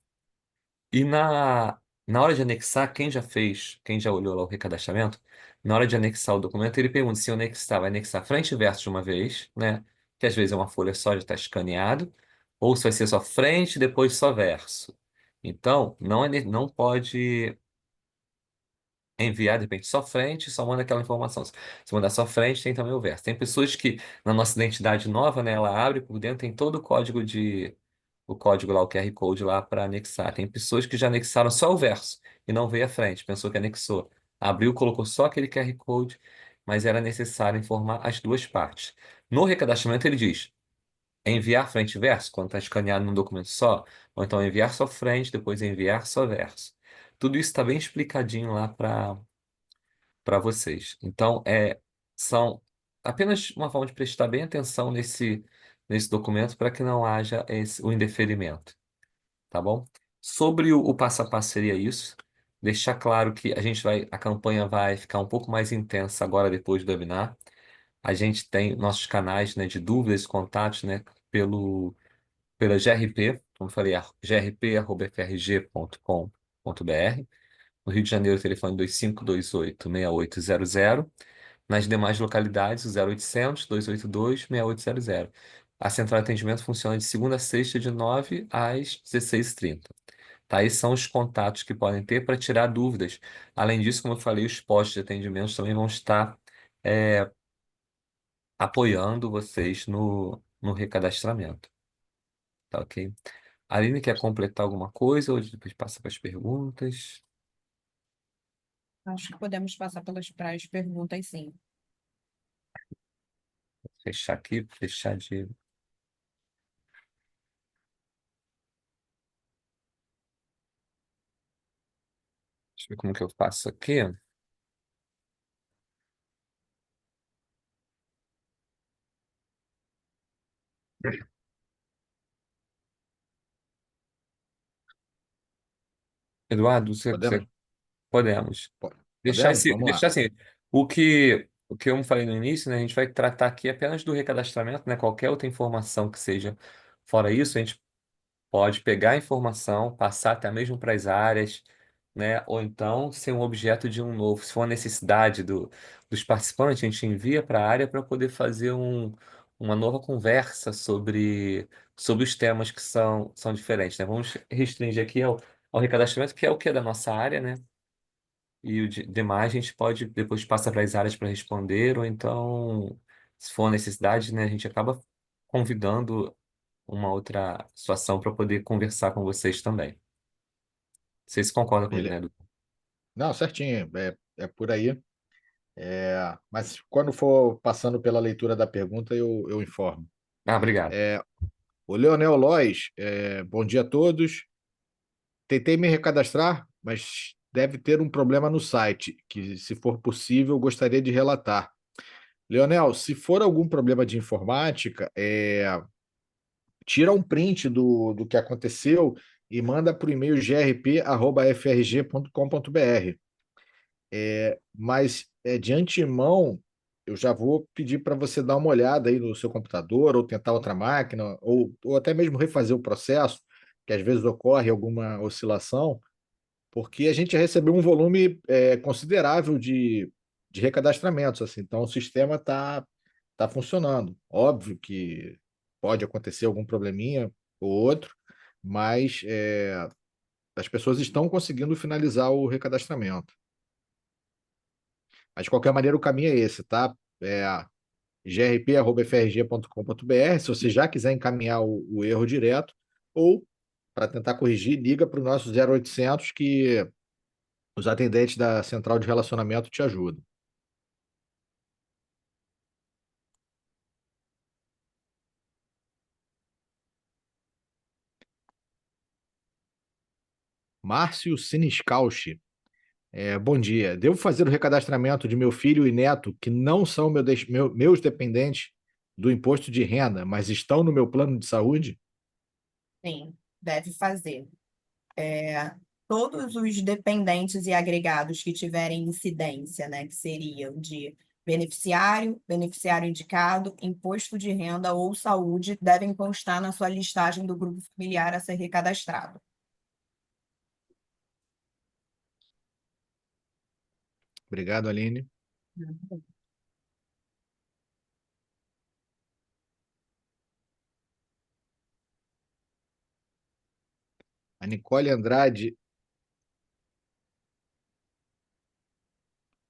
S3: E na hora de anexar, quem já fez, quem já olhou lá o recadastramento, na hora de anexar o documento, ele pergunta se anexar, vai anexar frente e verso de uma vez, né? Que às vezes é uma folha só, já está escaneado, ou se vai ser só frente e depois só verso. Então, não pode enviar, de repente, só frente, só manda aquela informação. Se mandar só frente, tem também o verso. Tem pessoas que, na nossa identidade nova, né, ela abre por dentro, tem todo o código lá, o QR Code lá para anexar. Tem pessoas que já anexaram só o verso e não veio a frente, pensou que anexou. Abriu, colocou só aquele QR Code, mas era necessário informar as duas partes. No recadastramento, ele diz enviar frente e verso, quando está escaneado num documento só, ou então enviar só frente, depois enviar só verso. Tudo isso está bem explicadinho lá para vocês. Então, são apenas uma forma de prestar bem atenção nesse documento para que não haja o indeferimento, tá bom? Sobre o passo a passo seria isso. Deixar claro que a campanha vai ficar um pouco mais intensa agora depois do webinar. A gente tem nossos canais, né, de dúvidas e contatos, né, pela GRP, como eu falei, grp@frg.com.br. No Rio de Janeiro, telefone 2528-6800. Nas demais localidades, o 0800 282 6800. A central de atendimento funciona de segunda a sexta, de 9 às 16h30. Tá? Esses são os contatos que podem ter para tirar dúvidas. Além disso, como eu falei, os postos de atendimento também vão estar é, apoiando vocês no recadastramento. Tá ok? A Aline quer completar alguma coisa ou depois passa para as perguntas?
S4: Acho que podemos passar para as perguntas, sim.
S3: Fechar aqui, fechar de. Deixa eu ver como que eu faço aqui. Eduardo,
S2: Podemos?
S3: podemos.
S2: Podemos? Vamos lá.
S3: Deixar assim, o que eu falei no início, né, a gente vai tratar aqui apenas do recadastramento, né, qualquer outra informação que seja fora isso, a gente pode pegar a informação, passar até mesmo para as áreas, né? Ou então ser um objeto de um novo. Se for uma necessidade dos participantes, a gente envia para a área para poder fazer uma nova conversa sobre os temas que são diferentes, né? Vamos restringir aqui ao recadastramento, que é o que é da nossa área, né? E o demais a gente pode depois passar para as áreas para responder, ou então, se for uma necessidade, né, a gente acaba convidando uma outra situação para poder conversar com vocês também. Vocês concordam comigo, né,
S2: Beleza.
S3: Edu?
S2: Não, certinho. É por aí. Mas quando for passando pela leitura da pergunta, eu informo.
S3: Ah, obrigado.
S2: O Leonel Lois, bom dia a todos. Tentei me recadastrar, mas deve ter um problema no site, que, se for possível, gostaria de relatar. Leonel, se for algum problema de informática, tira um print do que aconteceu e manda para o e-mail grp@frg.com.br. Mas de antemão, eu já vou pedir para você dar uma olhada aí no seu computador, ou tentar outra máquina, ou até mesmo refazer o processo, que às vezes ocorre alguma oscilação, porque a gente já recebeu um volume considerável de recadastramentos, assim, então o sistema tá funcionando. Óbvio que pode acontecer algum probleminha ou outro, mas as pessoas estão conseguindo finalizar o recadastramento. Mas, de qualquer maneira, o caminho é esse, tá? É grp@frg.com.br, se você já quiser encaminhar o erro direto, ou, para tentar corrigir, liga para o nosso 0800 que os atendentes da central de relacionamento te ajudam. Márcio Siniscalchi. Bom dia. Devo fazer o recadastramento de meu filho e neto, que não são meus dependentes do imposto de renda, mas estão no meu plano de saúde?
S4: Sim, deve fazer. Todos os dependentes e agregados que tiverem incidência, né, que seriam de beneficiário, beneficiário indicado, imposto de renda ou saúde, devem constar na sua listagem do grupo familiar a ser recadastrado.
S2: Obrigado, Aline. A Nicole Andrade,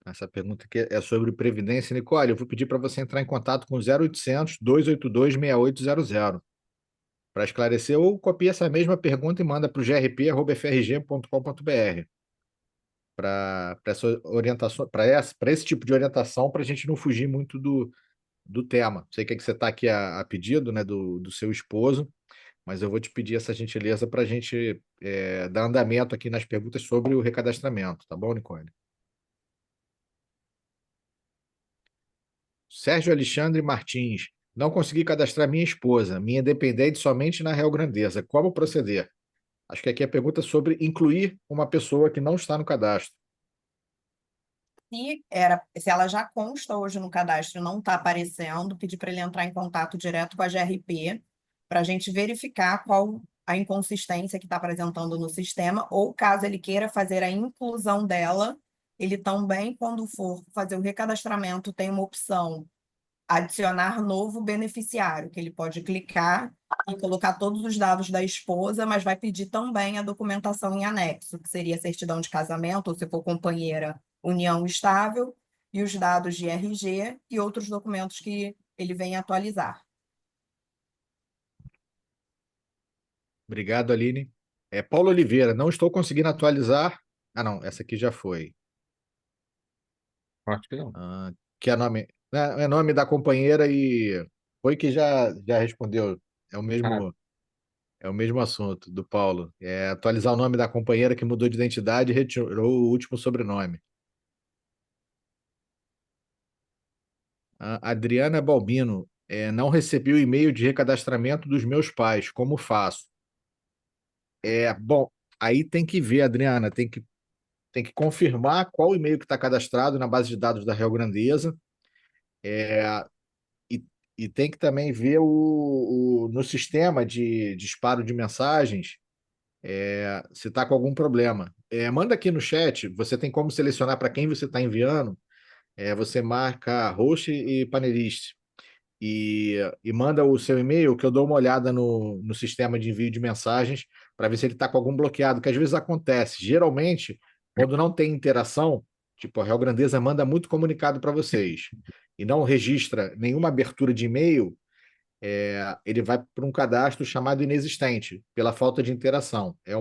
S2: essa pergunta aqui é sobre Previdência. Nicole, eu vou pedir para você entrar em contato com 0800 282 6800 para esclarecer, ou copia essa mesma pergunta e manda para o grp@frg.com.br para essa orientação, para esse tipo de orientação, para a gente não fugir muito do tema. Sei que você está aqui a pedido, né, do seu esposo, mas eu vou te pedir essa gentileza para a gente dar andamento aqui nas perguntas sobre o recadastramento, tá bom, Nicole? Sérgio Alexandre Martins. Não consegui cadastrar minha esposa, minha dependente somente na Real Grandeza. Como proceder? Acho que aqui é a pergunta sobre incluir uma pessoa que não está no cadastro.
S4: Se ela já consta hoje no cadastro e não está aparecendo, pedir para ele entrar em contato direto com a GRP para a gente verificar qual a inconsistência que está apresentando no sistema, ou caso ele queira fazer a inclusão dela, ele também, quando for fazer o recadastramento, tem uma opção adicionar novo beneficiário, que ele pode clicar e colocar todos os dados da esposa, mas vai pedir também a documentação em anexo, que seria a certidão de casamento, ou se for companheira, união estável, e os dados de RG e outros documentos que ele vem atualizar.
S2: Obrigado, Aline. Paulo Oliveira, não estou conseguindo atualizar. Ah, não, essa aqui já foi.
S3: Acho que não.
S2: Que é nome da companheira e foi que já respondeu. É o
S3: Ah,
S2: mesmo, é o mesmo assunto do Paulo. É atualizar o nome da companheira que mudou de identidade e retirou o último sobrenome. A Adriana Balbino, não recebi o e-mail de recadastramento dos meus pais. Como faço? Bom, aí tem que ver, Adriana, tem que confirmar qual e-mail que está cadastrado na base de dados da Real Grandeza. E, e tem que também ver no sistema de disparo de mensagens se está com algum problema. Manda aqui no chat, você tem como selecionar para quem você está enviando. Você marca host e panelista. E manda o seu e-mail, que eu dou uma olhada no sistema de envio de mensagens para ver se ele está com algum bloqueado, que às vezes acontece. Geralmente, quando não tem interação, tipo, a Real Grandeza manda muito comunicado para vocês e não registra nenhuma abertura de e-mail, ele vai para um cadastro chamado inexistente, pela falta de interação. É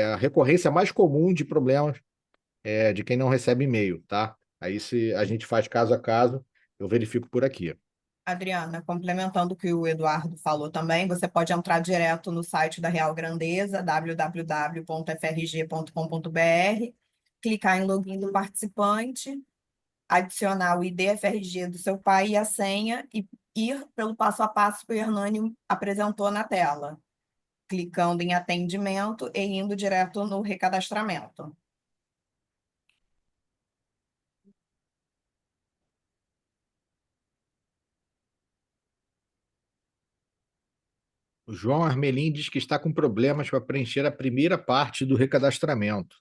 S2: a recorrência mais comum de problemas de quem não recebe e-mail, tá? Aí se a gente faz caso a caso, eu verifico por aqui.
S4: Adriana, complementando o que o Eduardo falou também, você pode entrar direto no site da Real Grandeza, www.frg.com.br, clicar em login do participante, adicionar o ID FRG do seu pai e a senha e ir pelo passo a passo que o Hernani apresentou na tela, clicando em atendimento e indo direto no recadastramento.
S2: O João Armelin diz que está com problemas para preencher a primeira parte do recadastramento.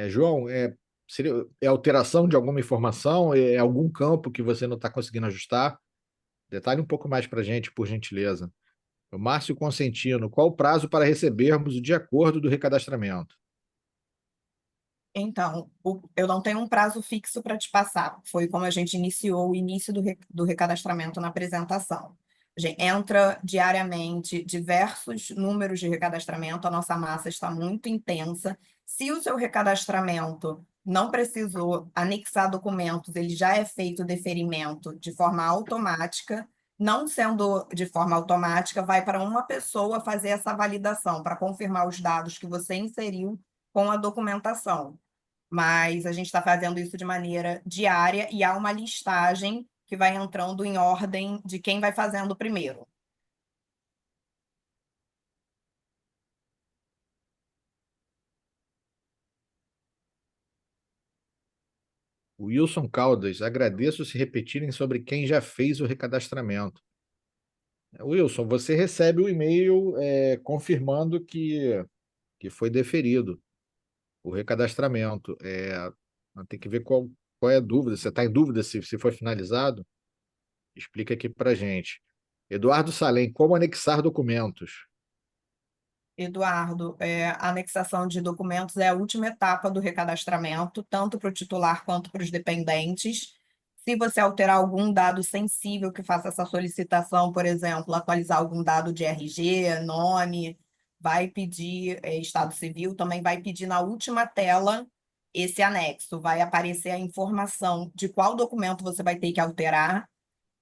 S2: João, é alteração de alguma informação? É algum campo que você não está conseguindo ajustar? Detalhe um pouco mais para a gente, por gentileza. O Márcio Consentino, qual o prazo para recebermos o de acordo do recadastramento?
S4: Então, eu não tenho um prazo fixo para te passar. Foi como a gente iniciou o início do recadastramento na apresentação. A gente entra diariamente diversos números de recadastramento, a nossa massa está muito intensa. Se o seu recadastramento não precisou anexar documentos, ele já é feito o deferimento de forma automática. Não sendo de forma automática, vai para uma pessoa fazer essa validação para confirmar os dados que você inseriu com a documentação, mas a gente está fazendo isso de maneira diária e há uma listagem que vai entrando em ordem de quem vai fazendo primeiro.
S2: Wilson Caldas, agradeço se repetirem sobre quem já fez o recadastramento. Wilson, você recebe o e-mail confirmando que foi deferido o recadastramento. Tem que ver qual é a dúvida. Você está em dúvida se foi finalizado? Explica aqui para gente. Eduardo Salem, como anexar documentos?
S4: Eduardo, a anexação de documentos é a última etapa do recadastramento, tanto para o titular quanto para os dependentes. Se você alterar algum dado sensível que faça essa solicitação, por exemplo, atualizar algum dado de RG, nome, vai pedir estado civil, também vai pedir na última tela esse anexo. Vai aparecer a informação de qual documento você vai ter que alterar,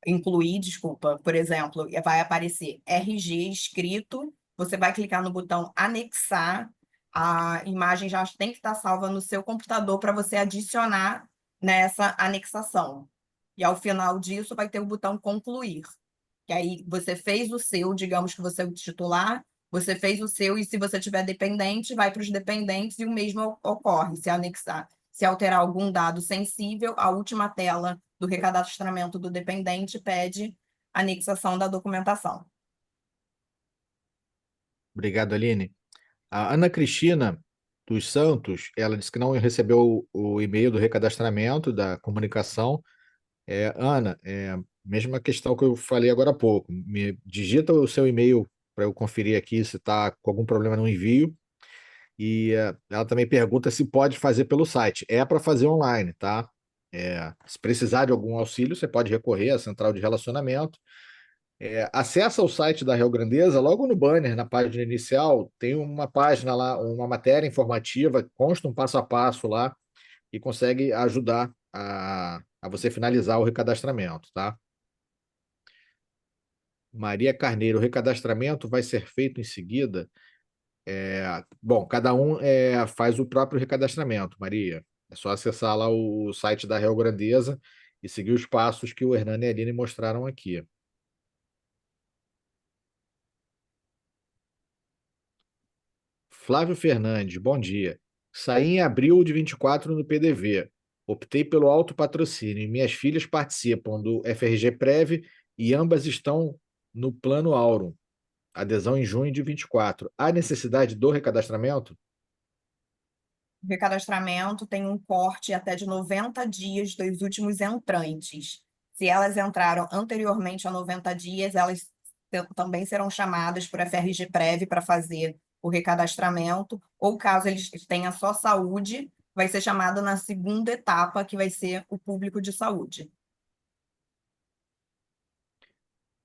S4: incluir, desculpa, por exemplo, vai aparecer RG escrito, você vai clicar no botão anexar, a imagem já tem que estar salva no seu computador para você adicionar nessa anexação. E ao final disso vai ter o botão concluir, que aí você fez o seu, digamos que você é o titular, você fez o seu, e se você tiver dependente, vai para os dependentes e o mesmo ocorre, se anexar. Se alterar algum dado sensível, a última tela do recadastramento do dependente pede anexação da documentação.
S2: Obrigado, Aline. A Ana Cristina dos Santos, ela disse que não recebeu o e-mail do recadastramento da comunicação. Ana, mesma questão que eu falei agora há pouco. Me digita o seu e-mail para eu conferir aqui se está com algum problema no envio. E ela também pergunta se pode fazer pelo site. É para fazer online, tá? Se precisar de algum auxílio, você pode recorrer à central de relacionamento. Acessa o site da Rio Grandeza, logo no banner, na página inicial, tem uma página lá, uma matéria informativa, consta um passo a passo lá e consegue ajudar a você finalizar o recadastramento, tá? Maria Carneiro, o recadastramento vai ser feito em seguida. Bom, cada um faz o próprio recadastramento, Maria. É só acessar lá o site da Rio Grandeza e seguir os passos que o Hernani e a Aline mostraram aqui. Flávio Fernandes, bom dia. Saí em abril de 24 no PDV. Optei pelo autopatrocínio e minhas filhas participam do FRG Prev e ambas estão no Plano Aurum. Adesão em junho de 24. Há necessidade do recadastramento?
S4: O recadastramento tem um corte até de 90 dias dos últimos entrantes. Se elas entraram anteriormente a 90 dias, elas também serão chamadas por FRG Prev para fazer o recadastramento, ou caso eles tenham só saúde, vai ser chamado na segunda etapa, que vai ser o público de saúde.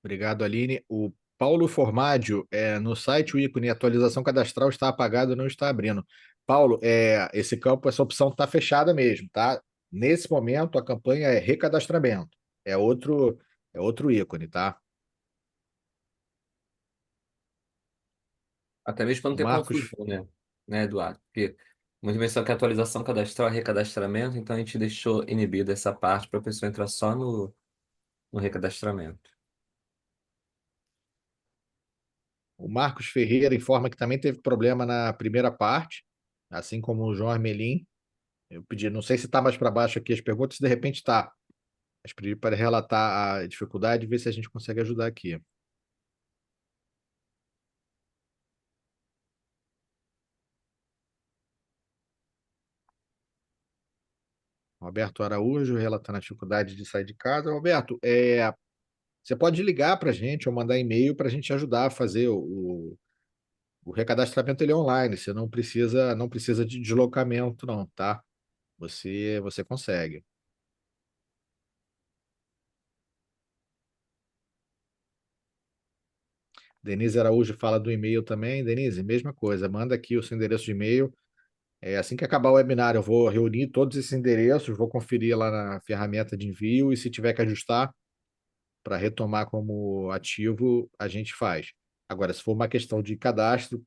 S2: Obrigado, Aline. O Paulo Formaggio, no site o ícone atualização cadastral está apagado, não está abrindo. Paulo, esse campo, essa opção está fechada mesmo, tá? Nesse momento, a campanha é recadastramento. É outro ícone, tá?
S3: Até mesmo para não
S2: O
S3: ter
S2: Marcos,
S3: confusão, né, Eduardo? Porque muitas vezes só que atualização cadastral é recadastramento, então a gente deixou inibido essa parte para a pessoa entrar só no recadastramento.
S2: o Marcos Ferreira informa que também teve problema na primeira parte, assim como o João Armelin. Eu pedi, não sei se está mais para baixo aqui as perguntas, se de repente está. Mas pedi para relatar a dificuldade e ver se a gente consegue ajudar aqui. Roberto Araújo relatando a dificuldade de sair de casa. Roberto, você pode ligar para a gente ou mandar e-mail para a gente ajudar a fazer o recadastramento ele é online. Você não precisa de deslocamento, não, tá? Você consegue. Denise Araújo fala do e-mail também. Denise, mesma coisa. Manda aqui o seu endereço de e-mail. Assim que acabar o webinar, eu vou reunir todos esses endereços, vou conferir lá na ferramenta de envio e se tiver que ajustar para retomar como ativo, a gente faz. Agora, se for uma questão de cadastro,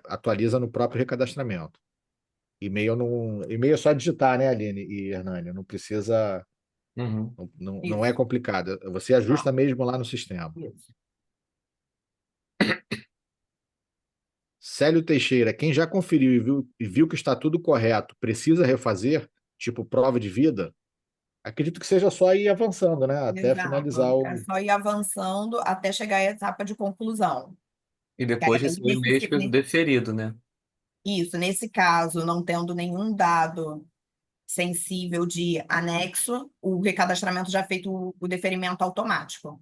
S2: atualiza no próprio recadastramento. E-mail é só digitar, né, Aline e Hernânia? Não precisa,
S3: Uhum.
S2: não é
S4: Isso.
S2: complicado. Você ajusta
S4: Não,
S2: mesmo lá no sistema.
S4: isso.
S2: Célio Teixeira, quem já conferiu e viu que está tudo correto, precisa refazer, tipo prova de vida? Acredito que seja só ir avançando, né? Até finalizar
S4: Exato. É
S2: o.
S4: só ir avançando até chegar à etapa de conclusão.
S3: E
S4: Que aí,
S3: depois receber o e-mail deferido, né?
S4: isso, nesse caso, não tendo nenhum dado sensível de anexo, o recadastramento já é feito o deferimento automático.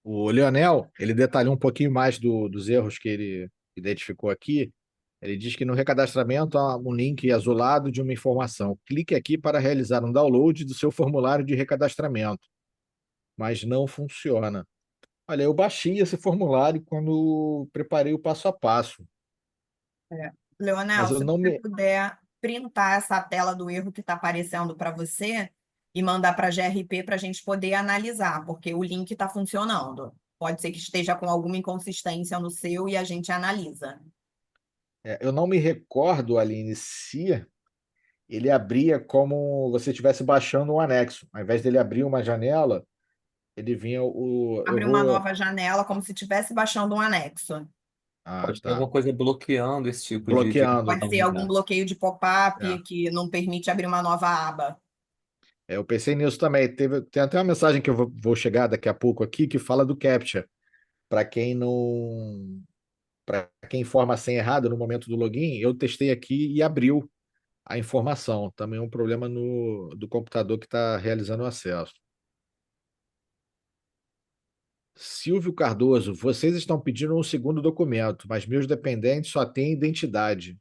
S2: O Leonel, ele detalhou um pouquinho mais dos erros que ele identificou aqui. Ele diz que no recadastramento há um link azulado de uma informação. Clique aqui para realizar um download do seu formulário de recadastramento, mas não funciona. Olha, eu baixei esse formulário quando preparei o passo a passo,
S4: É.
S2: mas
S4: Leonel,
S2: eu
S4: se
S2: não
S4: você
S2: me.
S4: puder printar essa tela do erro que está aparecendo para você e mandar para a GRP para a gente poder analisar, porque o link está funcionando. Pode ser que esteja com alguma inconsistência no seu e a gente analisa.
S2: Eu não me recordo, Aline, se ele abria como você estivesse baixando um anexo. Ao invés dele abrir uma janela, ele vinha o. Eu
S4: Abre uma
S2: vou.
S4: nova janela como se estivesse baixando um anexo.
S2: Ah,
S3: Pode ter
S2: tá.
S3: alguma coisa bloqueando esse tipo de
S2: Bloqueando.
S4: Pode
S3: questão,
S4: ser algum
S3: né?
S4: bloqueio de pop-up
S2: É.
S4: que não permite abrir uma nova aba.
S2: Eu pensei nisso também. Tem até uma mensagem que eu vou chegar daqui a pouco aqui que fala do CAPTCHA. Para quem não. Para quem informa a senha errada no momento do login, eu testei aqui e abriu a informação. Também é um problema do computador que está realizando o acesso. Silvio Cardoso, vocês estão pedindo um segundo documento, mas meus dependentes só têm identidade.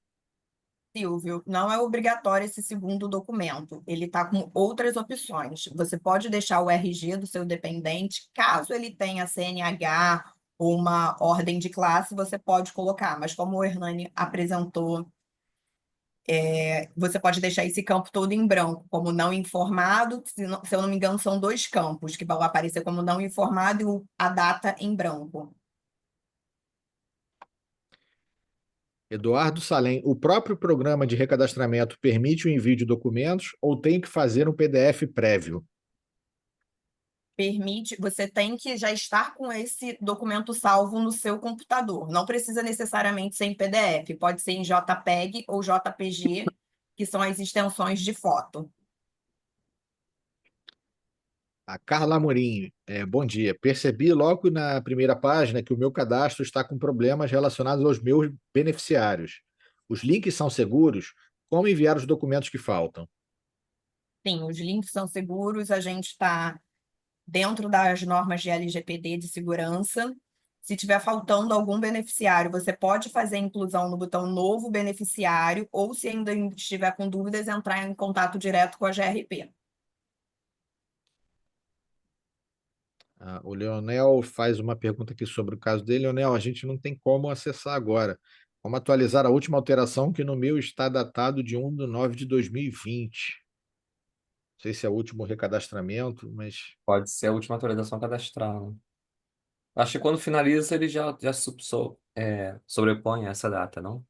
S4: Silvio, não é obrigatório esse segundo documento. Ele está com outras opções. Você pode deixar o RG do seu dependente, caso ele tenha CNH ou uma ordem de classe, você pode colocar. Mas como o Hernani apresentou, você pode deixar esse campo todo em branco, como não informado. Se eu não me engano, são dois campos que vão aparecer como não informado e a data em branco.
S2: Eduardo Salem, o próprio programa de recadastramento permite o envio de documentos ou tem que fazer um PDF prévio?
S4: Permite, você tem que já estar com esse documento salvo no seu computador. Não precisa necessariamente ser em PDF, pode ser em JPEG ou JPG, que são as extensões de foto.
S2: A Carla Amorim, bom dia. Percebi logo na primeira página que o meu cadastro está com problemas relacionados aos meus beneficiários. Os links são seguros? Como enviar os documentos que faltam?
S4: Sim, os links são seguros, a gente está dentro das normas de LGPD de segurança. Se tiver faltando algum beneficiário, você pode fazer a inclusão no botão Novo Beneficiário, ou se ainda estiver com dúvidas, entrar em contato direto com a GRP.
S2: O Leonel faz uma pergunta aqui sobre o caso dele. Leonel, a gente não tem como acessar agora. Como atualizar a última alteração que no meu está datado de 1/9/2020. Não sei se é o último recadastramento, mas
S3: Pode ser a última atualização cadastral, né? Acho que quando finaliza ele já sobrepõe essa data, não?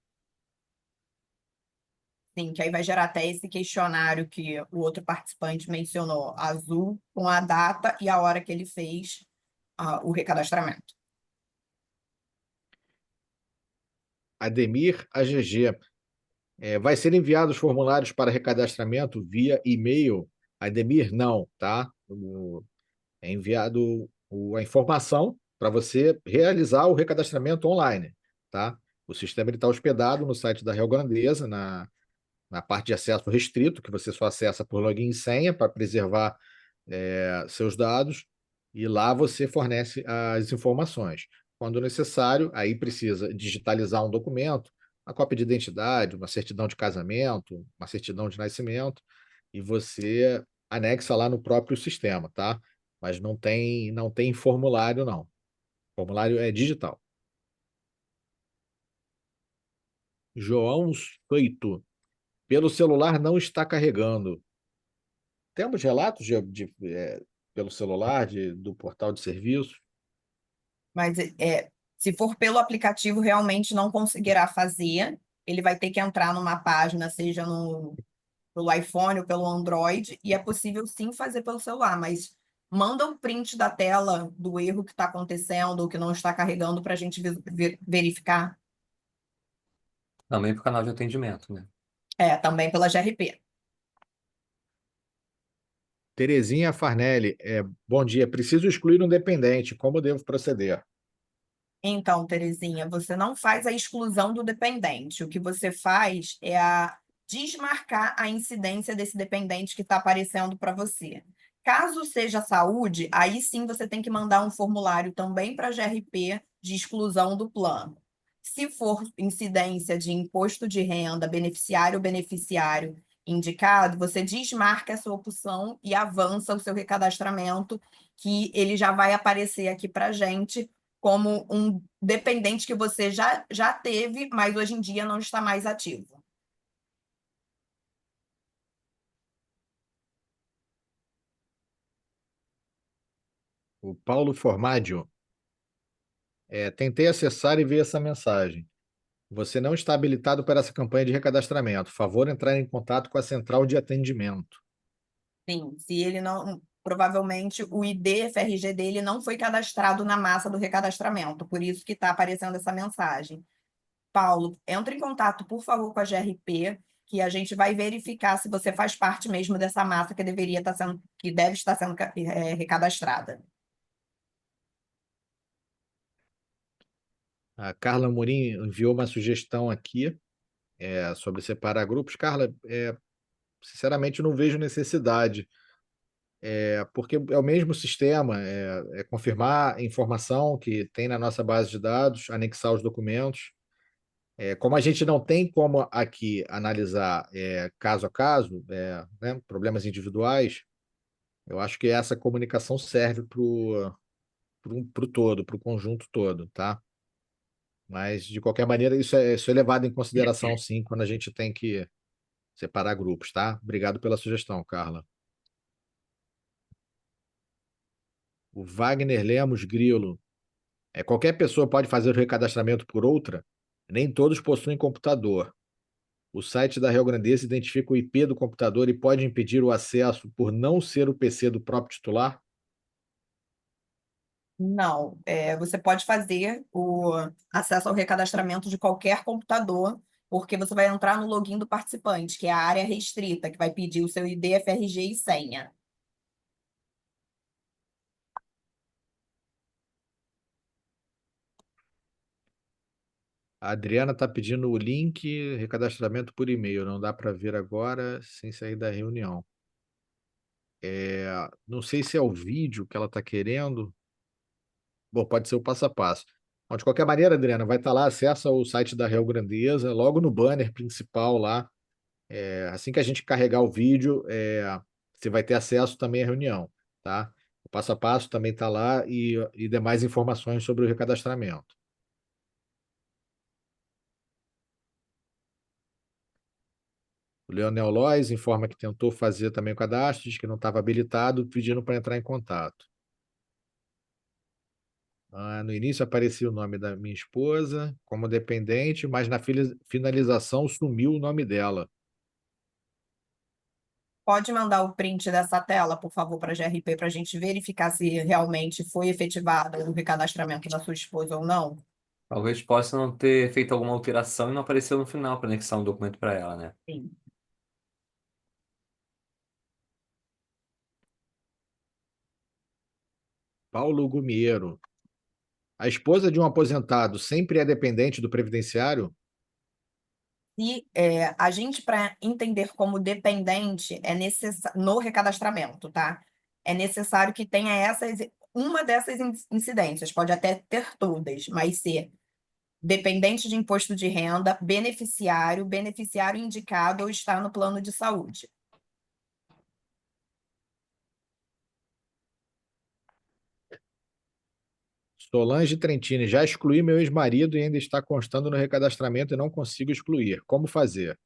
S4: Sim, que aí vai gerar até esse questionário que o outro participante mencionou, azul, com a data e a hora que ele fez o recadastramento.
S2: Ademir AGG. Vai ser enviados formulários para recadastramento via e-mail? Ademir, não, tá? É enviado a informação para você realizar o recadastramento online, tá? O sistema está hospedado no site da Real Grandeza, na parte de acesso restrito, que você só acessa por login e senha para preservar seus dados, e lá você fornece as informações. Quando necessário, aí precisa digitalizar um documento, uma cópia de identidade, uma certidão de casamento, uma certidão de nascimento, e você anexa lá no próprio sistema, tá? Mas não tem formulário, não. Formulário é digital. João Soito. Pelo celular não está carregando. Temos relatos pelo celular do portal de serviço?
S4: Mas se for pelo aplicativo, realmente não conseguirá fazer. Ele vai ter que entrar numa página, seja pelo iPhone ou pelo Android, e é possível sim fazer pelo celular, mas manda um print da tela do erro que está acontecendo ou que não está carregando para a gente verificar.
S3: Também para o canal de atendimento, né?
S4: Também pela GRP.
S2: Terezinha Farnelli, bom dia. Preciso excluir um dependente. Como devo proceder?
S4: Então, Terezinha, você não faz a exclusão do dependente. O que você faz é desmarcar a incidência desse dependente que está aparecendo para você. Caso seja saúde, aí sim você tem que mandar um formulário também para a GRP de exclusão do plano. Se for incidência de imposto de renda, beneficiário ou beneficiário indicado, você desmarca essa opção e avança o seu recadastramento, que ele já vai aparecer aqui para a gente como um dependente que você já teve, mas hoje em dia não está mais ativo.
S2: O Paulo Formaggio. Tentei acessar e ver essa mensagem. Você não está habilitado para essa campanha de recadastramento. Favor entrar em contato com a central de atendimento.
S4: Sim, se ele não. Provavelmente o ID FRG dele não foi cadastrado na massa do recadastramento, por isso que está aparecendo essa mensagem. Paulo, entre em contato, por favor, com a GRP, que a gente vai verificar se você faz parte mesmo dessa massa que deveria estar sendo, que deve estar sendo recadastrada.
S2: A Carla Morim enviou uma sugestão aqui sobre separar grupos. Carla, sinceramente, não vejo necessidade, porque é o mesmo sistema, confirmar a informação que tem na nossa base de dados, anexar os documentos. Como a gente não tem como aqui analisar caso a caso, né, problemas individuais, eu acho que essa comunicação serve para o todo, para o conjunto todo, tá? Mas, de qualquer maneira, isso é levado em consideração, sim, quando a gente tem que separar grupos, tá? Obrigado pela sugestão, Carla. O Wagner Lemos Grilo. Qualquer pessoa pode fazer o recadastramento por outra? Nem todos possuem computador. O site da Rio Grandeza identifica o IP do computador e pode impedir o acesso por não ser o PC do próprio titular?
S4: Não, você pode fazer o acesso ao recadastramento de qualquer computador, porque você vai entrar no login do participante, que é a área restrita, que vai pedir o seu ID, FRG e senha.
S2: A Adriana está pedindo o link, recadastramento por e-mail. Não dá para ver agora sem sair da reunião. Não sei se é o vídeo que ela está querendo. Bom, pode ser o passo a passo. Bom, de qualquer maneira, Adriana, vai estar lá, acessa o site da Real Grandeza, logo no banner principal lá. Assim que a gente carregar o vídeo, você vai ter acesso também à reunião, tá? passo a passo também está lá e demais informações sobre o recadastramento. O Leonel Lois informa que tentou fazer também o cadastro, diz que não estava habilitado, pedindo para entrar em contato. No início aparecia o nome da minha esposa como dependente, mas na finalização sumiu o nome dela.
S4: Pode mandar o print dessa tela, por favor, para a GRP, para a gente verificar se realmente foi efetivado o recadastramento da sua esposa ou não?
S3: Talvez possa não ter feito alguma alteração e não apareceu no final para anexar um documento para ela, né?
S4: Sim.
S2: Paulo Gumiero. A esposa de um aposentado sempre é dependente do previdenciário?
S4: E a gente, para entender como dependente, é necessário no recadastramento, tá? É necessário que tenha uma dessas incidências, pode até ter todas, mas ser dependente de imposto de renda, beneficiário, beneficiário indicado ou estar no plano de saúde.
S2: Solange Trentini, já excluí meu ex-marido e ainda está constando no recadastramento e não consigo excluir. Como fazer?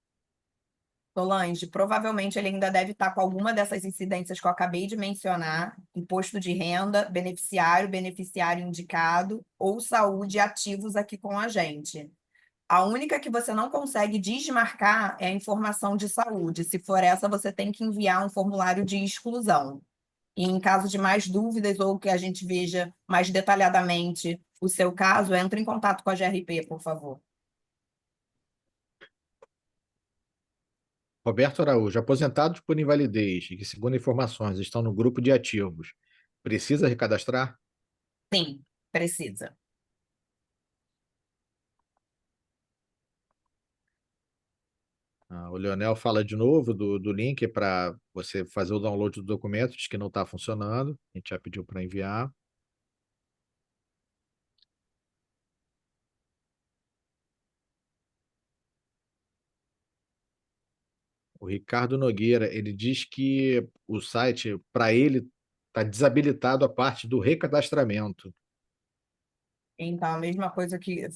S4: Solange, provavelmente ele ainda deve estar com alguma dessas incidências que eu acabei de mencionar: imposto de renda, beneficiário, beneficiário indicado ou saúde ativos aqui com a gente. A única que você não consegue desmarcar é a informação de saúde. Se for essa, você tem que enviar um formulário de exclusão. E em caso de mais dúvidas ou que a gente veja mais detalhadamente o seu caso, entre em contato com a GRP, por favor.
S2: Roberto Araújo, aposentados por invalidez e que, segundo informações, estão no grupo de ativos, precisa recadastrar?
S4: Sim, precisa.
S2: O Leonel fala de novo do link para você fazer o download do documento, diz que não está funcionando. A gente já pediu para enviar. O Ricardo Nogueira, ele diz que o site, para ele, está desabilitado a parte do recadastramento.
S4: Então, a mesma coisa que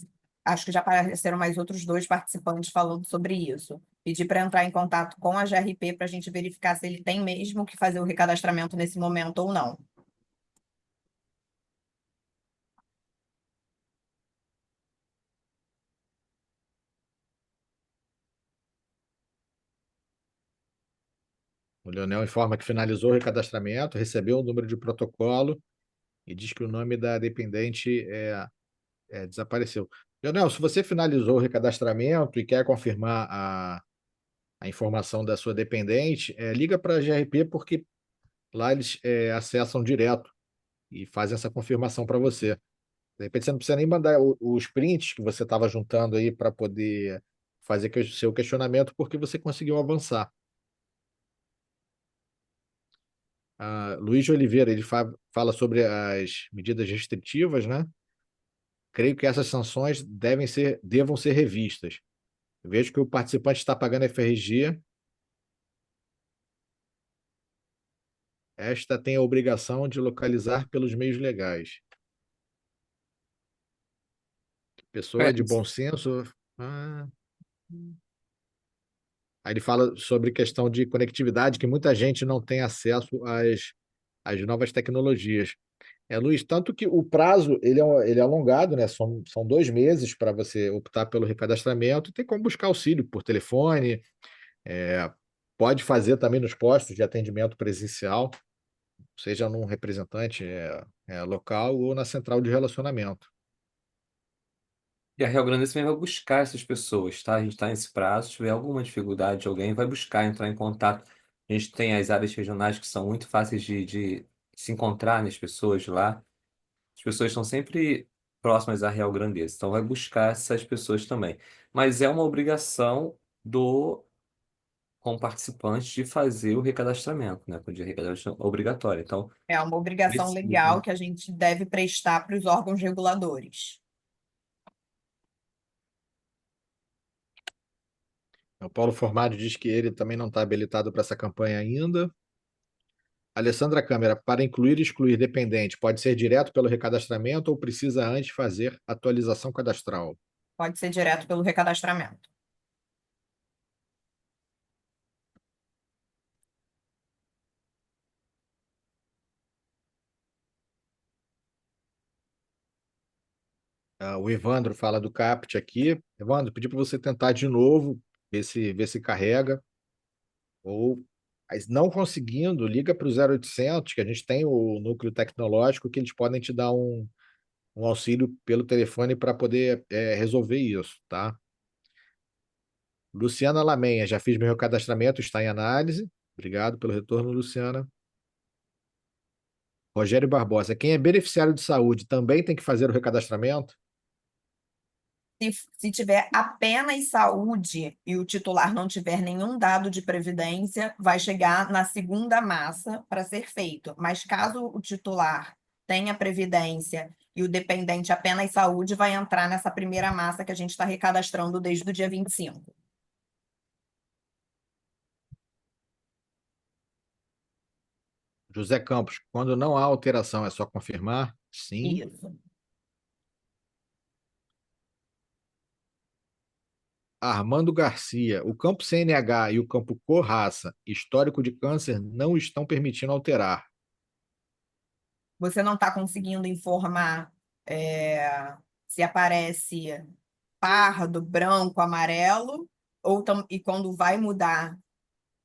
S4: acho que já apareceram mais outros dois participantes falando sobre isso. Pedir para entrar em contato com a GRP para a gente verificar se ele tem mesmo que fazer o recadastramento nesse momento ou não.
S2: O Leonel informa que finalizou o recadastramento, recebeu o número de protocolo e diz que o nome da dependente desapareceu. Leonel, se você finalizou o recadastramento e quer confirmar a informação da sua dependente, liga para a GRP, porque lá eles acessam direto e fazem essa confirmação para você. De repente você não precisa nem mandar os prints que você estava juntando aí para poder fazer o seu questionamento, porque você conseguiu avançar. Luiz de Oliveira, ele fala sobre as medidas restritivas, né? Creio que essas sanções devam ser revistas. Vejo que o participante está pagando FRG. Esta tem a obrigação de localizar pelos meios legais. Pessoa de bom senso. ah. Aí ele fala sobre questão de conectividade, que muita gente não tem acesso às novas tecnologias. Luiz, tanto que o prazo ele é alongado, né? São 2 meses para você optar pelo recadastramento, e tem como buscar auxílio por telefone, pode fazer também nos postos de atendimento presencial, seja num representante local ou na central de relacionamento.
S3: E a Rio Grande do Sul vai buscar essas pessoas, tá? A gente está nesse prazo, se tiver alguma dificuldade, alguém vai buscar entrar em contato. A gente tem as áreas regionais que são muito fáceis de se encontrar nas pessoas de lá. As pessoas estão sempre próximas à Real Grandeza, então vai buscar essas pessoas também. Mas é uma obrigação do como participante de fazer o recadastramento, né? O de recadastramento obrigatório. Então,
S4: É uma obrigação legal
S3: precisa.
S4: que a gente deve prestar para os órgãos reguladores.
S2: O Paulo Formário diz que ele também não está habilitado para essa campanha ainda. Alessandra Câmara, para incluir e excluir dependente, pode ser direto pelo recadastramento ou precisa antes fazer atualização cadastral?
S4: Pode ser direto pelo recadastramento.
S2: O Evandro fala do CAPT aqui. Evandro, pedi para você tentar de novo, ver se carrega. Ou, mas não conseguindo, liga para o 0800, que a gente tem o núcleo tecnológico, que eles podem te dar um auxílio pelo telefone para poder resolver isso, tá? Luciana Lamenha, já fiz meu cadastramento, está em análise. Obrigado pelo retorno, Luciana. Rogério Barbosa, quem é beneficiário de saúde também tem que fazer o recadastramento?
S4: Se tiver apenas saúde e o titular não tiver nenhum dado de previdência, vai chegar na segunda massa para ser feito. Mas caso o titular tenha previdência e o dependente apenas saúde, vai entrar nessa primeira massa que a gente está recadastrando desde o dia 25.
S2: José Campos, quando não há alteração, é só confirmar? Sim.
S4: Isso.
S2: Armando Garcia, o campo CNH e o campo cor-raça, histórico de câncer, não estão permitindo alterar.
S4: Você não está conseguindo informar se aparece pardo, branco, amarelo, e quando vai mudar,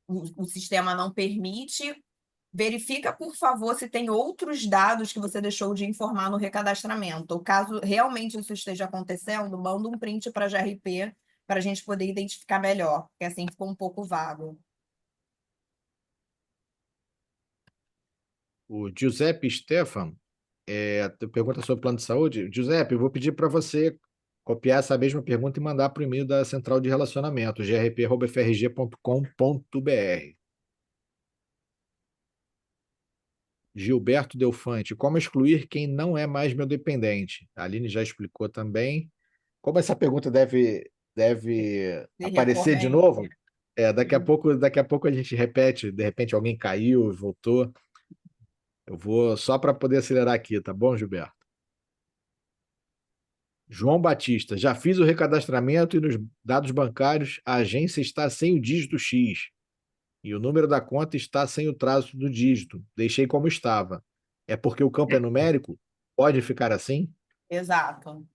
S4: o sistema não permite. Verifica, por favor, se tem outros dados que você deixou de informar no recadastramento. Ou caso realmente isso esteja acontecendo, manda um print para a GRP para a gente poder identificar melhor, porque assim ficou um pouco vago.
S2: O Giuseppe Stefan pergunta sobre plano de saúde. Giuseppe, eu vou pedir para você copiar essa mesma pergunta e mandar para o e-mail da Central de Relacionamento, grp@frg.com.br. Gilberto Delfante, como excluir quem não é mais meu dependente? A Aline já explicou também. Como essa pergunta deve
S4: Se
S2: aparecer de
S4: recorrente.
S2: novo, daqui a pouco a gente repete, de repente alguém caiu e voltou. Eu vou só para poder acelerar aqui, tá bom, Gilberto? João Batista, já fiz o recadastramento e nos dados bancários a agência está sem o dígito X e o número da conta está sem o traço do dígito. Deixei como estava. É porque o campo é numérico? Pode ficar assim?
S4: Exato.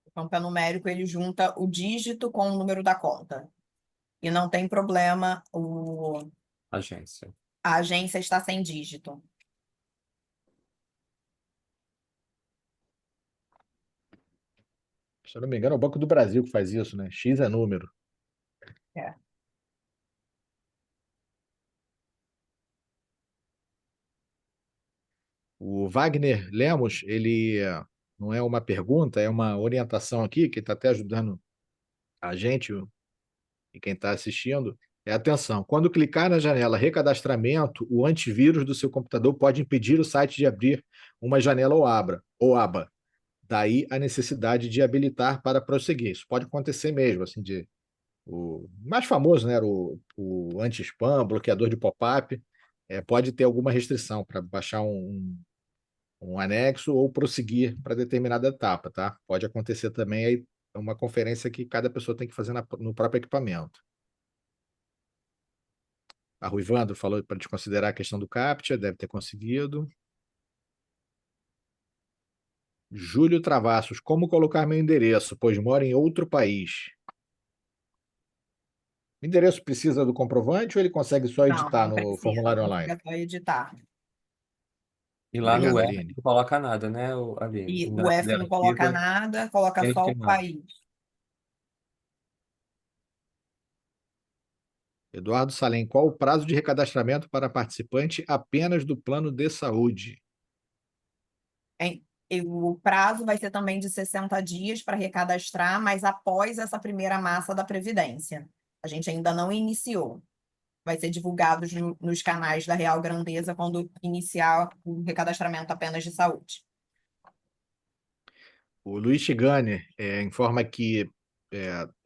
S4: O campo numérico, ele junta o dígito com o número da conta. E não tem problema,
S3: Agência.
S4: a agência está sem dígito.
S2: Se eu não me engano, é o Banco do Brasil que faz isso, né? X é número.
S4: É.
S2: O Wagner Lemos, ele não é uma pergunta, é uma orientação aqui, que está até ajudando a gente e quem está assistindo. Atenção, quando clicar na janela recadastramento, o antivírus do seu computador pode impedir o site de abrir uma janela ou aba. Daí a necessidade de habilitar para prosseguir. Isso pode acontecer mesmo, assim, o mais famoso, né, era o anti-spam, bloqueador de pop-up. Pode ter alguma restrição para baixar um anexo ou prosseguir para determinada etapa, tá? Pode acontecer também aí uma conferência que cada pessoa tem que fazer no próprio equipamento. A Ruivandro falou para desconsiderar a questão do CAPTCHA, deve ter conseguido. Júlio Travassos, como colocar meu endereço, pois moro em outro país? O endereço precisa do comprovante ou ele consegue só
S4: Não,
S2: editar
S4: não
S2: no
S4: precisa,
S2: formulário online?
S4: consiga só editar.
S3: E lá no
S2: Obrigado,
S3: F
S2: Aline.
S3: não coloca nada, né, Aline?
S4: E
S3: Na
S4: o F não coloca
S3: alternativa,
S4: nada, coloca
S3: tem
S4: só
S3: que
S4: o
S3: não.
S4: país.
S2: Eduardo Salem, qual o prazo de recadastramento para participante apenas do plano de saúde?
S4: E o prazo vai ser também de 60 dias para recadastrar, mas após essa primeira massa da Previdência. A gente ainda não iniciou. Vai ser divulgado nos canais da Real Grandeza quando iniciar o recadastramento apenas de saúde.
S2: O Luiz Chigani informa que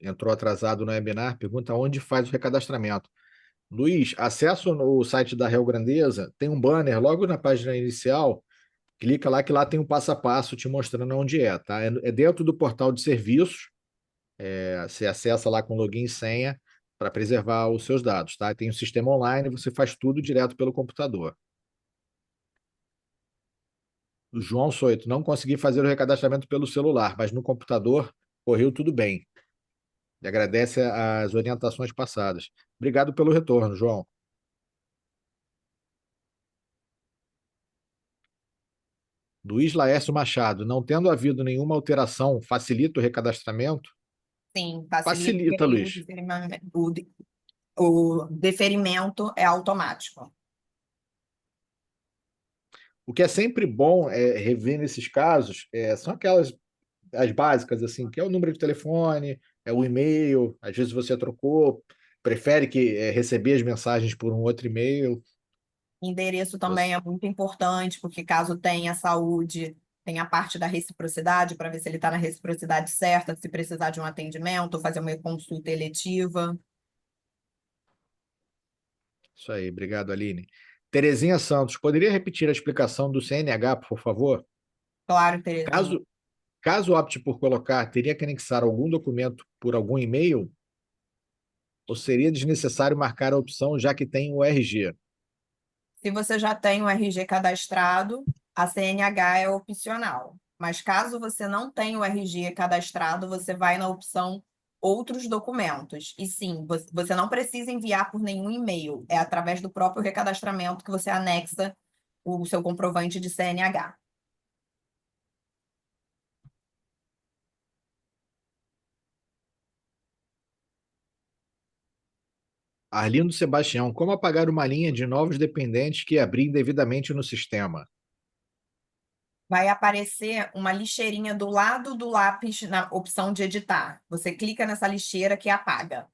S2: entrou atrasado no webinar, pergunta onde faz o recadastramento. Luiz, acesso no site da Real Grandeza, tem um banner logo na página inicial, clica lá que lá tem um passo a passo te mostrando onde é, tá? É dentro do portal de serviços, você acessa lá com login e senha para preservar os seus dados, tá? Tem um sistema online, você faz tudo direto pelo computador. O João Soito, não consegui fazer o recadastramento pelo celular, mas no computador correu tudo bem. E agradece as orientações passadas. Obrigado pelo retorno, João. Luiz Laércio Machado, não tendo havido nenhuma alteração, facilita o recadastramento?
S4: Sim, facilita porque
S2: Facilita,
S4: aí
S2: Luiz.
S4: o deferimento é automático.
S2: O que é sempre bom rever nesses casos são aquelas as básicas, assim, que é o número de telefone, é o e-mail, às vezes você trocou, prefere que receber as mensagens por um outro e-mail.
S4: Endereço também
S2: Você-
S4: é muito importante, porque caso tenha saúde, tem a parte da reciprocidade, para ver se ele está na reciprocidade certa, se precisar de um atendimento, fazer uma consulta eletiva.
S2: Isso aí, obrigado, Aline. Terezinha Santos, poderia repetir a explicação do CNH, por favor?
S4: Claro, Terezinha.
S2: Caso opte por colocar, teria que anexar algum documento por algum e-mail? Ou seria desnecessário marcar a opção, já que tem o RG?
S4: Se você já tem o RG cadastrado, a CNH é opcional. Mas caso você não tenha o RG cadastrado, você vai na opção outros documentos. E sim, você não precisa enviar por nenhum e-mail. É através do próprio recadastramento que você anexa o seu comprovante de CNH.
S2: Arlindo Sebastião, como apagar uma linha de novos dependentes que abri indevidamente no sistema?
S4: Vai aparecer uma lixeirinha do lado do lápis na opção de editar. Você clica nessa lixeira que apaga.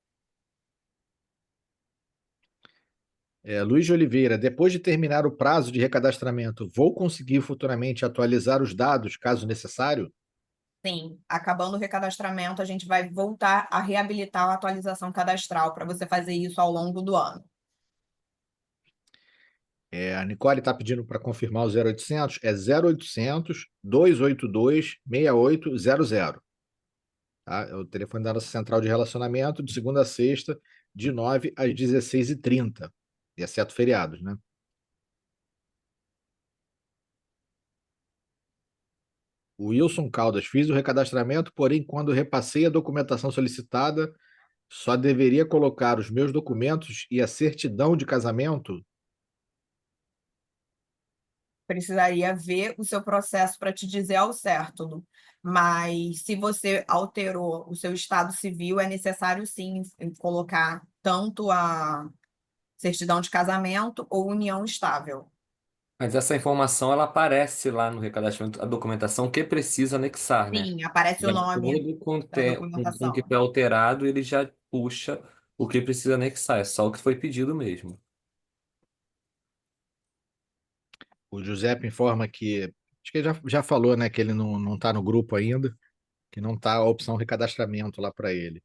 S2: Luiz de Oliveira, depois de terminar o prazo de recadastramento, vou conseguir futuramente atualizar os dados, caso necessário?
S4: Sim, acabando o recadastramento, a gente vai voltar a reabilitar a atualização cadastral para você fazer isso ao longo do ano.
S2: A Nicole está pedindo para confirmar o 0800, é 0800 282 6800. Tá? É o telefone da nossa central de relacionamento, de segunda a sexta, de 9 às 16h30, exceto feriados, né? O Wilson Caldas, fiz o recadastramento, porém, quando repassei a documentação solicitada, só deveria colocar os meus documentos e a certidão de casamento.
S4: Precisaria ver o seu processo para te dizer ao certo, Lu. Mas se você alterou o seu estado civil, é necessário sim colocar tanto a certidão de casamento ou união estável.
S3: Mas essa informação ela aparece lá no recadastramento, a documentação que precisa anexar, né?
S4: Sim, aparece o
S3: De
S4: nome
S3: acordo com,
S4: da
S3: com o que
S4: documentação.
S3: foi alterado, ele já puxa o que precisa anexar. É só o que foi pedido mesmo.
S2: O Giuseppe informa que, acho que ele já falou, né, que ele não está no grupo ainda, que não está a opção recadastramento lá para ele.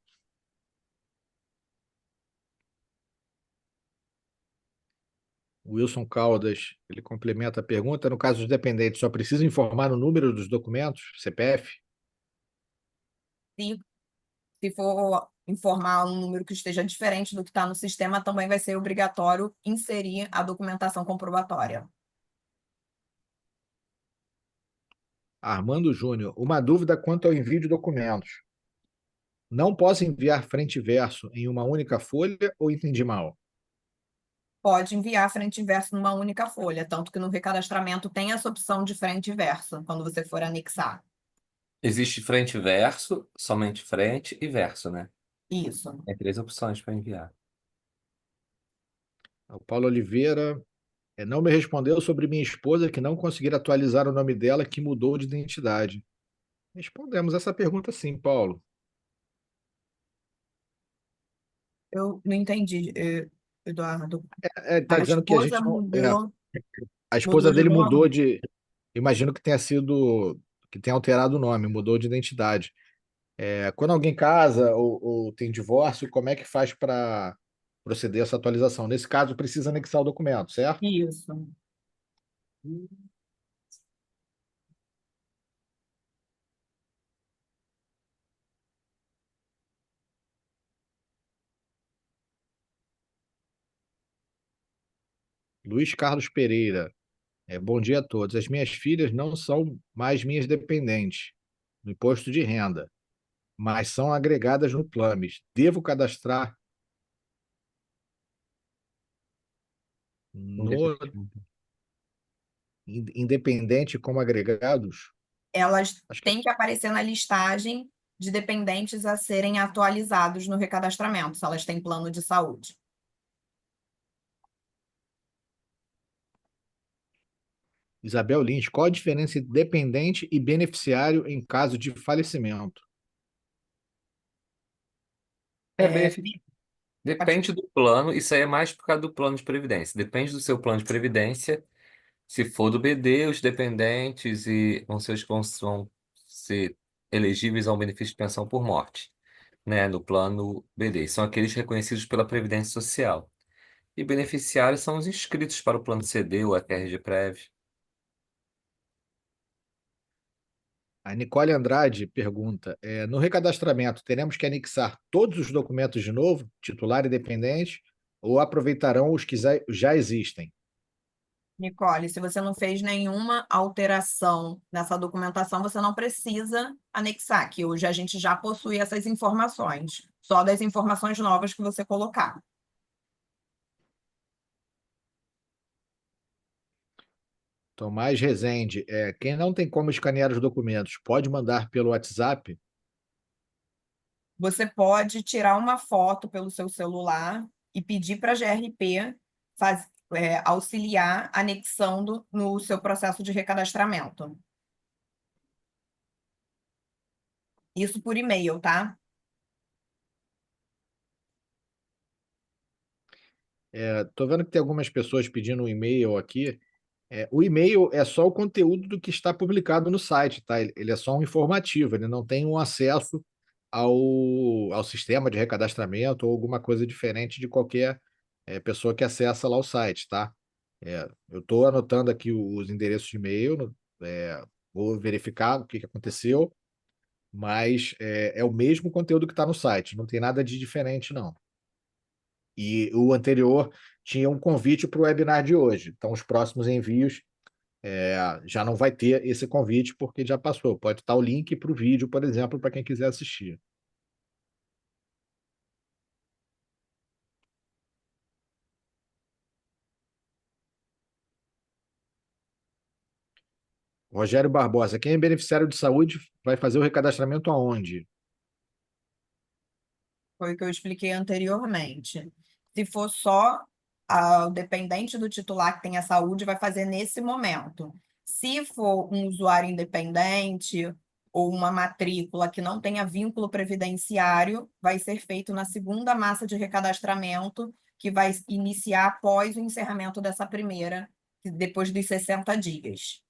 S2: O Wilson Caldas, ele complementa a pergunta. No caso dos dependentes, só precisa informar o número dos documentos, CPF?
S4: Se, se for informar um número que esteja diferente do que está no sistema, também vai ser obrigatório inserir a documentação comprobatória.
S2: Armando Júnior, uma dúvida quanto ao envio de documentos. Não posso enviar frente e verso em uma única folha ou entendi mal?
S4: Pode enviar frente e verso numa única folha, tanto que no recadastramento tem essa opção de frente e verso, quando você for anexar.
S3: Existe frente e verso, somente frente e verso, né?
S4: Isso.
S3: É três opções para enviar.
S2: O Paulo Oliveira não me respondeu sobre minha esposa que não conseguir atualizar o nome dela que mudou de identidade. Respondemos essa pergunta sim, Paulo.
S4: Eu não entendi, Eduardo.
S2: Está
S4: A
S2: dizendo que a
S4: esposa
S2: gente não. A
S4: mudou
S2: esposa
S4: de
S2: dele mudou
S4: nome?
S2: de. Imagino que tenha sido. Que tenha alterado o nome, mudou de identidade. Quando alguém casa ou tem divórcio, como é que faz para proceder a essa atualização. Nesse caso, precisa anexar o documento, certo?
S4: Isso.
S2: Luiz Carlos Pereira. Bom dia a todos. As minhas filhas não são mais minhas dependentes no imposto de renda, mas são agregadas no Plames. Devo cadastrar no independente como agregados?
S4: Elas
S2: Acho que
S4: têm que aparecer na listagem de dependentes a serem atualizados no recadastramento, se elas têm plano de saúde.
S2: Isabel Lins, qual a diferença entre dependente e beneficiário em caso de falecimento?
S3: É,
S4: É,
S3: depende do plano, isso aí é mais por causa do plano de previdência. Depende do seu plano de previdência. Se for do BD, os dependentes vão ser os que vão ser elegíveis ao benefício de pensão por morte, né? No plano BD. São aqueles reconhecidos pela Previdência Social. E beneficiários são os inscritos para o plano CD ou FRGPrev.
S2: A Nicole Andrade pergunta: no recadastramento, teremos que anexar todos os documentos de novo, titular e dependente, ou aproveitarão os que já existem?
S4: Nicole, se você não fez nenhuma alteração nessa documentação, você não precisa anexar, que hoje a gente já possui essas informações, só das informações novas que você colocar.
S2: Tomás Rezende, quem não tem como escanear os documentos, pode mandar pelo WhatsApp?
S4: Você pode tirar uma foto pelo seu celular e pedir para a GRP auxiliar anexando no seu processo de recadastramento. Isso por e-mail, tá?
S2: Estou vendo que tem algumas pessoas pedindo um e-mail aqui. O e-mail é só o conteúdo do que está publicado no site, tá? Ele é só um informativo, ele não tem um acesso ao sistema de recadastramento ou alguma coisa diferente de qualquer pessoa que acessa lá o site, tá? Eu estou anotando aqui os endereços de e-mail, vou verificar o que aconteceu, mas é o mesmo conteúdo que está no site, não tem nada de diferente, não. E o anterior tinha um convite para o webinar de hoje. Então, os próximos envios já não vai ter esse convite porque já passou. Pode estar o link para o vídeo, por exemplo, para quem quiser assistir. Rogério Barbosa, quem é beneficiário de saúde vai fazer o recadastramento aonde?
S4: Foi o que eu expliquei anteriormente. Se for só o dependente do titular que tem a saúde, vai fazer nesse momento. Se for um usuário independente ou uma matrícula que não tenha vínculo previdenciário, vai ser feito na segunda massa de recadastramento, que vai iniciar após o encerramento dessa primeira, depois dos 60 dias.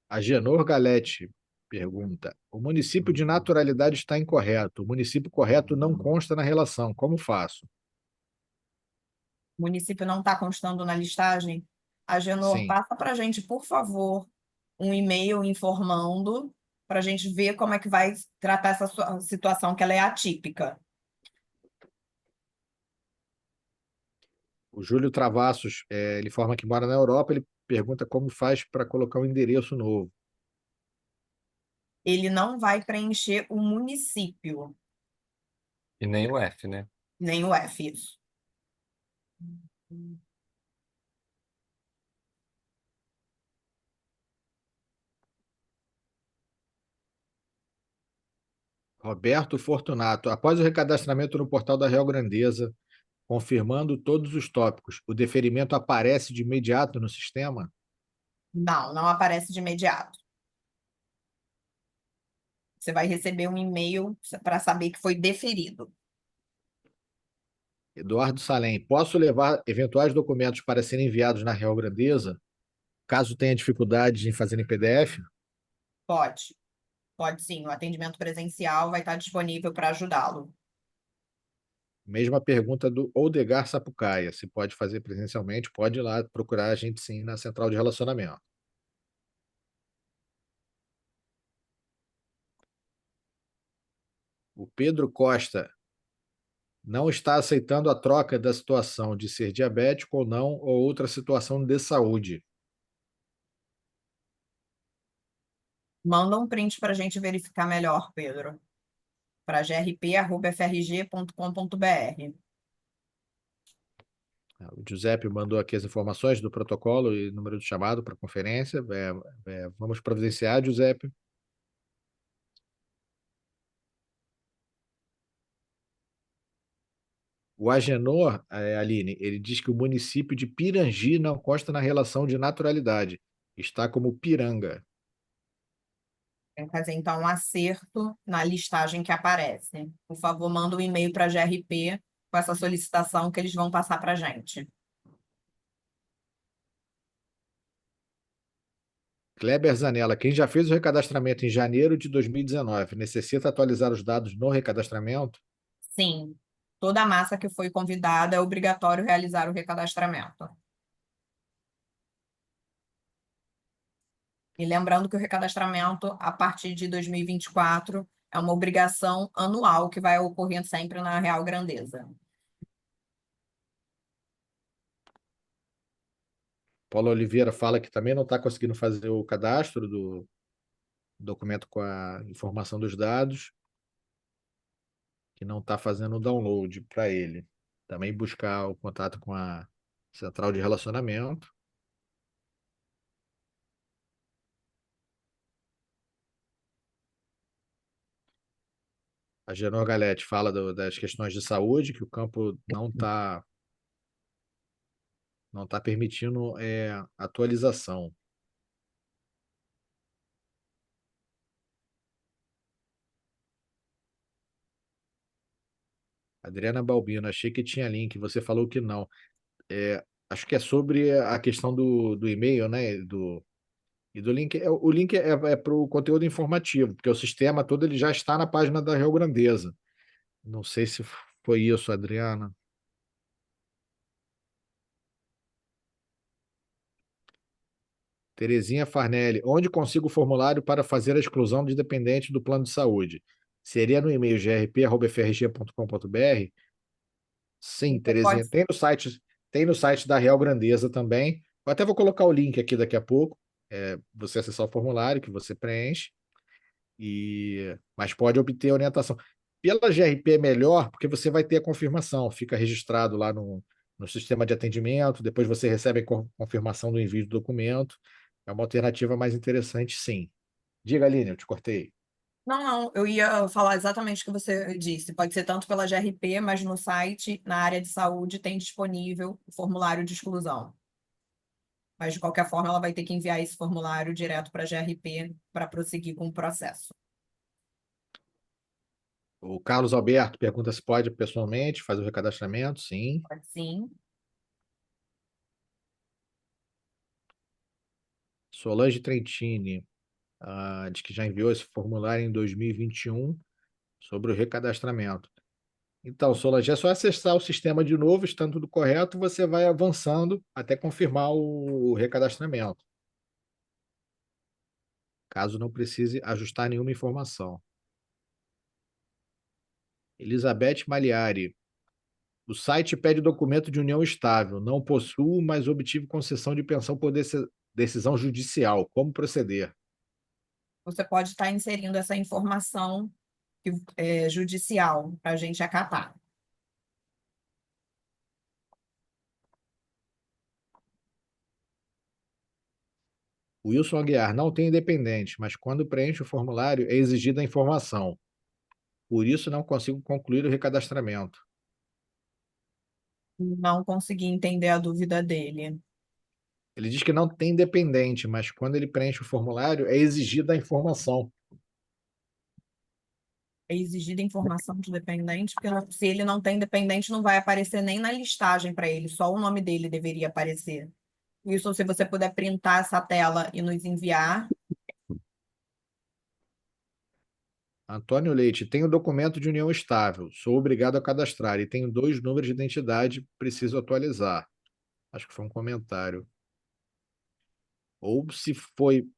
S2: A Genor Galete pergunta: o município de naturalidade está incorreto. O município correto não consta na relação. Como faço?
S4: O município não está constando na listagem. A Genor,
S2: Sim.
S4: passa para a gente, por favor, um e-mail informando para a gente ver como é que vai tratar essa situação, que ela é atípica.
S2: O Júlio Travassos, ele informa que mora na Europa, ele pergunta como faz para colocar um endereço novo.
S4: Ele não vai preencher o município,
S3: E nem o F, né?
S4: nem o F, isso.
S2: Roberto Fortunato, após o recadastramento no portal da Real Grandeza, confirmando todos os tópicos, o deferimento aparece de imediato no sistema?
S4: Não, não aparece de imediato. Você vai receber um e-mail para saber que foi deferido.
S2: Eduardo Salem, posso levar eventuais documentos para serem enviados na Real Grandeza? Caso tenha dificuldade em fazer em PDF,
S4: Pode, pode sim. O atendimento presencial vai estar disponível para ajudá-lo.
S2: mesma pergunta do Oldegar Sapucaia. Se pode fazer presencialmente, pode ir lá procurar a gente sim na central de relacionamento. O Pedro Costa não está aceitando a troca da situação de ser diabético ou não, ou outra situação de saúde.
S4: Manda um print para a gente verificar melhor, Pedro. Para grp@frg.com.br.
S2: O Giuseppe mandou aqui as informações do protocolo e número de chamado para conferência. Vamos providenciar, Giuseppe. O Agenor, Aline, ele diz que o município de Pirangi não consta na relação de naturalidade. Está como Piranga.
S4: Tem que fazer, então, um acerto na listagem que aparece. Por favor, manda um e-mail para a GRP com essa solicitação que eles vão passar para a gente.
S2: Kleber Zanella, quem já fez o recadastramento em janeiro de 2019, necessita atualizar os dados no recadastramento?
S4: Sim, toda a massa que foi convidada é obrigatório realizar o recadastramento. E lembrando que o recadastramento, a partir de 2024, é uma obrigação anual que vai ocorrer sempre na Real Grandeza.
S2: Paulo Oliveira fala que também não está conseguindo fazer o cadastro do documento com a informação dos dados, que não está fazendo o download para ele. Também buscar o contato com a central de relacionamento. A Genor Galete fala das questões de saúde, que o campo não tá permitindo atualização. Adriana Balbino, achei que tinha link, você falou que não. Acho que é sobre a questão do e-mail, né? E do link. O link é para o conteúdo informativo, porque o sistema todo ele já está na página da Rio Grandeza. Não sei se foi isso, Adriana. Terezinha Farnelli, onde consigo o formulário para fazer a exclusão de dependente do plano de saúde? Seria no e-mail grp@frg.com.br? Sim,
S4: Você pode.
S2: Terezinha. Tem no site da Real Grandeza também. Eu até vou colocar o link aqui daqui a pouco. Você acessar o formulário que você preenche, mas pode obter orientação. Pela GRP é melhor, porque você vai ter a confirmação, fica registrado lá no sistema de atendimento, depois você recebe a confirmação do envio do documento. É uma alternativa mais interessante, sim. Diga, Aline, eu te cortei.
S4: Não, não, eu ia falar exatamente o que você disse. Pode ser tanto pela GRP, mas no site, na área de saúde, tem disponível o formulário de exclusão. Mas, de qualquer forma, ela vai ter que enviar esse formulário direto para a GRP para prosseguir com o processo.
S2: O Carlos Alberto pergunta se pode pessoalmente fazer o recadastramento. Sim.
S4: Pode sim.
S2: Solange Trentini diz que já enviou esse formulário em 2021 sobre o recadastramento. Então, Solange, é só acessar o sistema de novo, estando tudo correto, você vai avançando até confirmar o recadastramento, caso não precise ajustar nenhuma informação. Elizabeth Maliari. O site pede documento de união estável. Não possuo, mas obtive concessão de pensão por decisão judicial. Como proceder?
S4: Você pode estar inserindo essa informação judicial para a gente acatar.
S2: Wilson Aguiar, não tem independente, mas quando preenche o formulário é exigida a informação. Por isso não consigo concluir o recadastramento.
S4: Não consegui entender a dúvida dele.
S2: Ele diz que não tem dependente, mas quando ele preenche o formulário é exigida a informação.
S4: É exigida informação de dependente, porque se ele não tem dependente, não vai aparecer nem na listagem para ele, só o nome dele deveria aparecer. Isso, se você puder printar essa tela e nos enviar.
S2: Antônio Leite, tenho documento de união estável, sou obrigado a cadastrar e tenho 2 números de identidade, preciso atualizar. Acho que foi um comentário. Ou se foi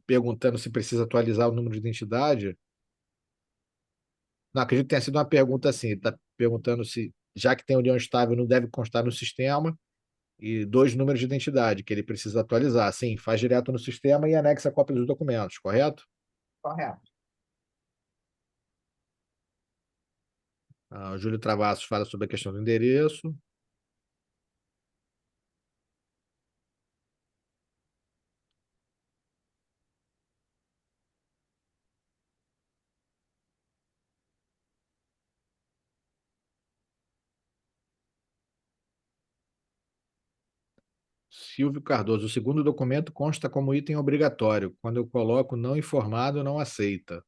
S2: perguntando se precisa atualizar o número de identidade. Não, acredito que tenha sido uma pergunta assim. Está perguntando se, já que tem união estável, não deve constar no sistema, e 2 números de identidade que ele precisa atualizar. Sim, faz direto no sistema e anexa a cópia dos documentos, correto?
S4: Correto.
S2: O Júlio Travassos fala sobre a questão do endereço. Silvio Cardoso, o segundo documento consta como item obrigatório. Quando eu coloco não informado, não aceita.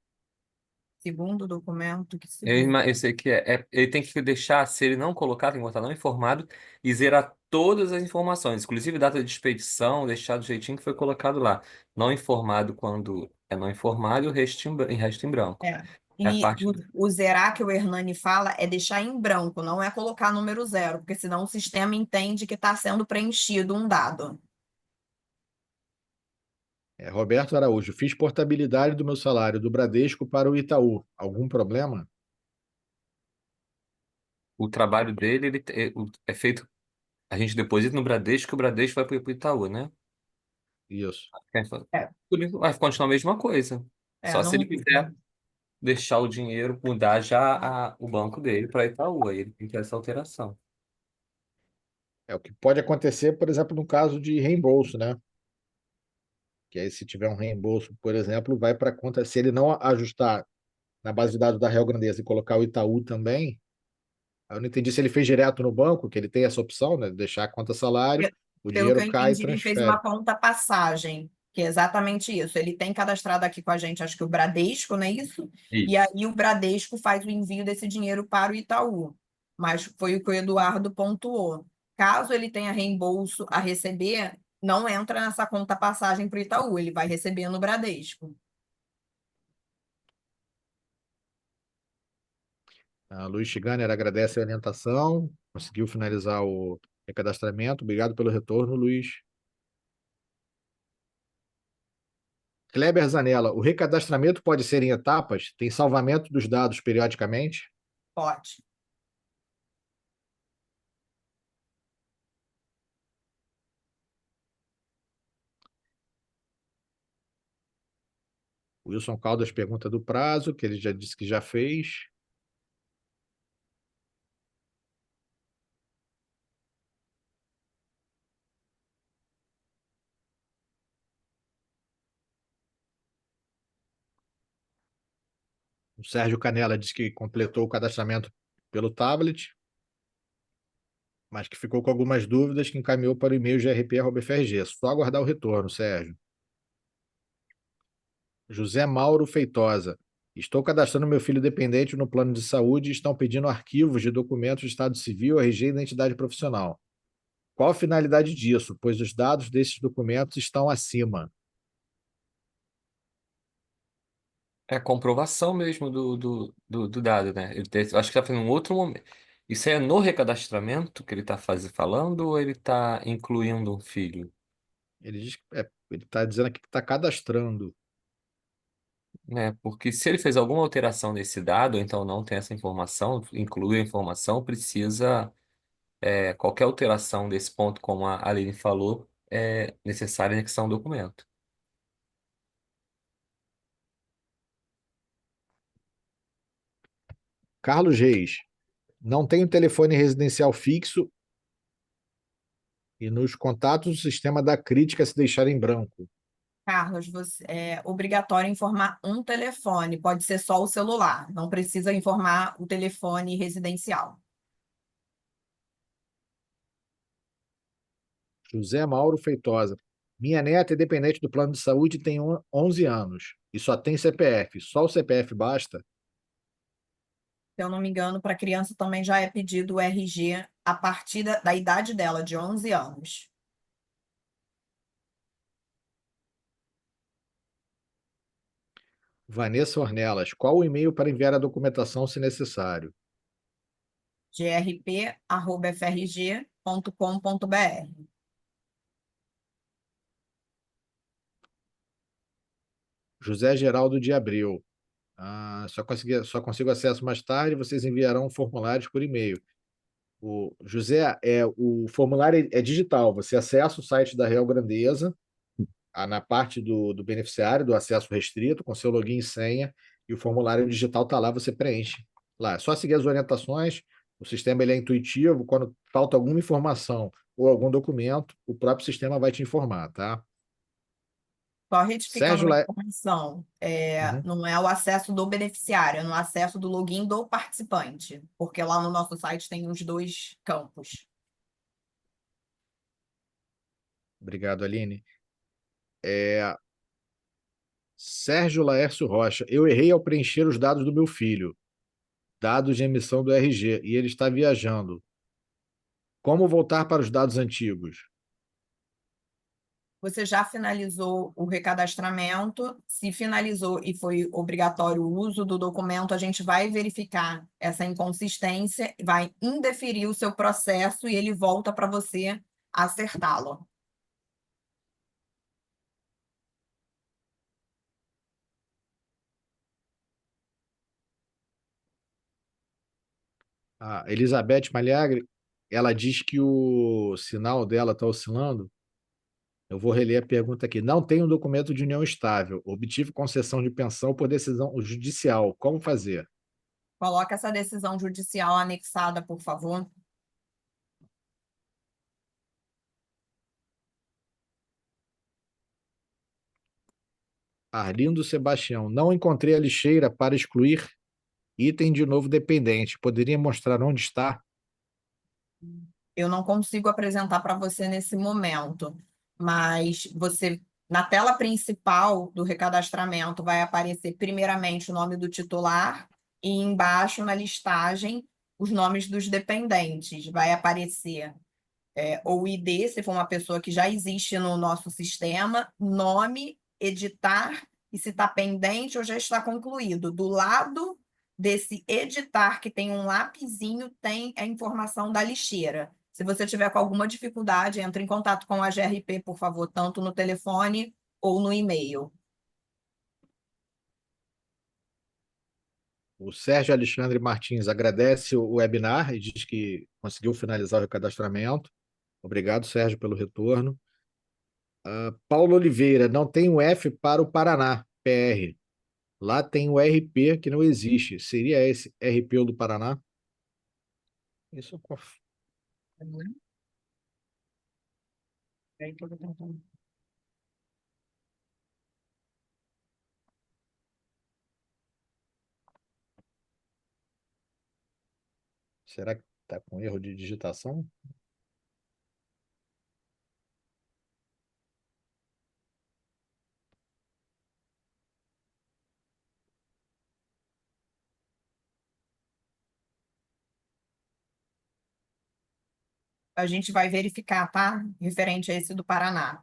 S4: Segundo documento, que
S3: Eu,
S4: segundo?
S3: eu sei que ele tem que deixar, se ele não colocar, tem que botar não informado e zerar todas as informações, inclusive data de expedição, deixar do jeitinho que foi colocado lá. Não informado quando é não informado e o resto em branco.
S4: É.
S3: É a
S4: E
S3: parte.
S4: o zerar que o Hernani fala é deixar em branco, não é colocar número zero, porque senão o sistema entende que está sendo preenchido um dado.
S2: Roberto Araújo, fiz portabilidade do meu salário do Bradesco para o Itaú. Algum problema?
S3: O trabalho dele é feito. A gente deposita no Bradesco, o Bradesco vai para o Itaú, né?
S2: Isso.
S4: É,
S3: Vai continuar a mesma coisa. Só se
S4: não.
S3: ele quiser deixar o dinheiro, mudar já o banco dele para Itaú. Aí ele tem que ter essa alteração.
S2: É o que pode acontecer, por exemplo, no caso de reembolso, né? Que aí, se tiver um reembolso, por exemplo, vai para a conta. Se ele não ajustar na base de dados da Real Grandeza e colocar o Itaú também, eu não entendi se ele fez direto no banco, que ele tem essa opção, né? Deixar a conta salário, o
S4: Pelo que eu
S2: dinheiro cai e
S4: entendi, ele fez uma
S2: transfere.
S4: conta passagem, que é exatamente isso. Ele tem cadastrado aqui com a gente, acho que o Bradesco, não é isso? E
S3: Isso.
S4: aí o Bradesco faz o envio desse dinheiro para o Itaú. Mas foi o que o Eduardo pontuou. Caso ele tenha reembolso a receber, não entra nessa conta passagem para o Itaú, ele vai receber no Bradesco.
S2: A Luiz Chiganer agradece a orientação, conseguiu finalizar o recadastramento. Obrigado pelo retorno, Luiz. Kleber Zanella, o recadastramento pode ser em etapas? Tem salvamento dos dados periodicamente?
S4: Pode.
S2: Wilson Caldas pergunta do prazo, que ele já disse que já fez. O Sérgio Canela disse que completou o cadastramento pelo tablet, mas que ficou com algumas dúvidas, que encaminhou para o e-mail grp@frg. Só aguardar o retorno, Sérgio. José Mauro Feitosa. Estou cadastrando meu filho dependente no plano de saúde e estão pedindo arquivos de documentos de Estado Civil, RG e identidade profissional. Qual a finalidade disso? Pois os dados desses documentos estão acima.
S3: É a comprovação mesmo do dado, né? Acho que está fazendo um outro momento. Isso é no recadastramento que ele está falando ou ele está incluindo um filho?
S2: Ele diz que ele está dizendo aqui que está cadastrando.
S3: Né? Porque se ele fez alguma alteração nesse dado, ou então não tem essa informação, inclui a informação, precisa, qualquer alteração desse ponto, como a Aline falou, é necessária anexar um documento.
S2: Carlos Reis. Não tenho telefone residencial fixo e nos contatos o sistema dá crítica se deixar em branco.
S4: Carlos, é obrigatório informar um telefone, pode ser só o celular, não precisa informar o telefone residencial.
S2: José Mauro Feitosa. Minha neta é dependente do plano de saúde e tem 11 anos e só tem CPF. Só o CPF basta?
S4: Se eu não me engano, para criança também já é pedido o RG a partir da idade dela, de 11 anos.
S2: Vanessa Ornelas, qual o e-mail para enviar a documentação se necessário?
S4: grp@frg.com.br.
S2: José Geraldo de Abreu. Só consigo acesso mais tarde, vocês enviarão formulários por e-mail. José, o formulário é digital, você acessa o site da Real Grandeza, na parte do beneficiário, do acesso restrito, com seu login e senha, e o formulário digital está lá, você preenche. Lá, é só seguir as orientações, o sistema ele é intuitivo, quando falta alguma informação ou algum documento, o próprio sistema vai te informar, tá?
S4: Só retificando
S2: Sérgio
S4: uma
S2: La...
S4: informação,
S2: Uhum.
S4: não é o acesso do beneficiário, é no acesso do login do participante, porque lá no nosso site tem os dois campos.
S2: Obrigado, Aline. Sérgio Laércio Rocha, eu errei ao preencher os dados do meu filho, dados de emissão do RG, e ele está viajando. Como voltar para os dados antigos?
S4: Você já finalizou o recadastramento? Se finalizou e foi obrigatório o uso do documento, a gente vai verificar essa inconsistência, vai indeferir o seu processo e ele volta para você acertá-lo.
S2: A Elizabeth Maliagre, ela diz que o sinal dela está oscilando. Eu vou reler a pergunta aqui. Não tenho um documento de união estável. Obtive concessão de pensão por decisão judicial. Como fazer?
S4: Coloca essa decisão judicial anexada, por favor.
S2: Arlindo Sebastião, não encontrei a lixeira para excluir item de novo dependente. Poderia mostrar onde está?
S4: Eu não consigo apresentar para você nesse momento, mas você, na tela principal do recadastramento, vai aparecer primeiramente o nome do titular e embaixo na listagem os nomes dos dependentes. Vai aparecer o ID, se for uma pessoa que já existe no nosso sistema, nome, editar e se está pendente ou já está concluído. Do lado desse editar, que tem um lapisinho, tem a informação da lixeira. Se você tiver com alguma dificuldade, entre em contato com a GRP, por favor, tanto no telefone ou no e-mail.
S2: O Sérgio Alexandre Martins agradece o webinar e diz que conseguiu finalizar o recadastramento. Obrigado, Sérgio, pelo retorno. Paulo Oliveira, não tem o F para o Paraná, PR. Lá tem o RP que não existe. Seria esse RP do Paraná? Isso eu Será que está com erro de digitação?
S4: A gente vai verificar, tá? Referente a esse do Paraná.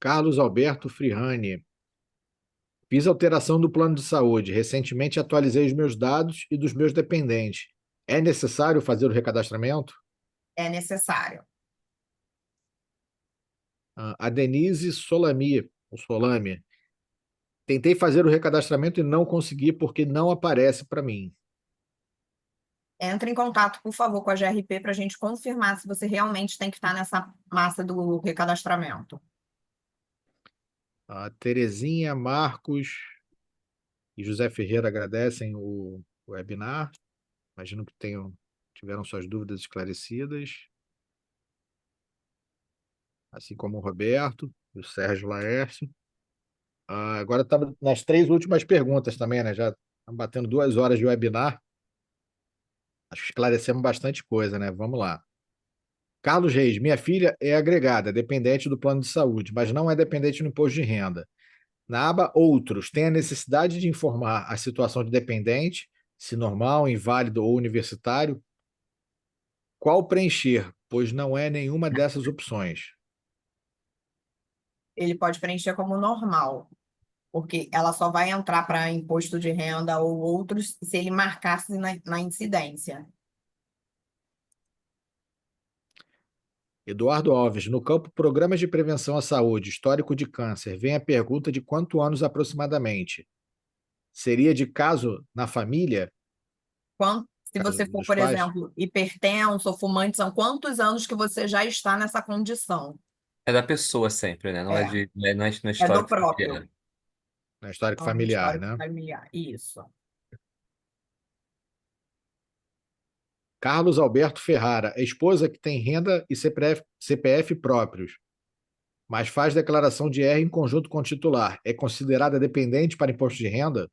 S2: Carlos Alberto Frihani. Fiz alteração do plano de saúde. Recentemente atualizei os meus dados e dos meus dependentes. É necessário fazer o recadastramento?
S4: É necessário.
S2: A Denise Solami. Tentei fazer o recadastramento e não consegui porque não aparece para mim.
S4: Entre em contato, por favor, com a GRP para a gente confirmar se você realmente tem que estar nessa massa do recadastramento.
S2: A Terezinha, Marcos e José Ferreira agradecem o webinar. Imagino que tiveram suas dúvidas esclarecidas, assim como o Roberto e o Sérgio Laércio. Agora estamos nas 3 últimas perguntas também, né? Já estamos batendo 2 horas de webinar. Acho que esclarecemos bastante coisa, né? Vamos lá. Carlos Reis, minha filha é agregada, dependente do plano de saúde, mas não é dependente do imposto de renda. Na aba Outros, tem a necessidade de informar a situação de dependente, se normal, inválido ou universitário? Qual preencher? Pois não é nenhuma dessas opções.
S4: Ele pode preencher como normal, porque ela só vai entrar para imposto de renda ou outros se ele marcasse na incidência.
S2: Eduardo Alves, no campo Programas de Prevenção à Saúde, histórico de câncer, vem a pergunta de quantos anos aproximadamente? Seria de caso na família,
S4: Se
S2: caso
S4: você for,
S2: dos
S4: por
S2: pais?
S4: exemplo, hipertenso ou fumante, são quantos anos que você já está nessa condição?
S3: É da pessoa sempre, né? Não é
S4: É,
S3: de, não é
S4: é do
S3: histórico
S4: próprio,
S3: familiar.
S2: Na histórico
S4: não do
S2: familiar,
S4: histórico
S2: né?
S4: familiar. Isso.
S2: Carlos Alberto Ferrara, esposa que tem renda e CPF próprios, mas faz declaração de R em conjunto com o titular, é considerada dependente para imposto de renda?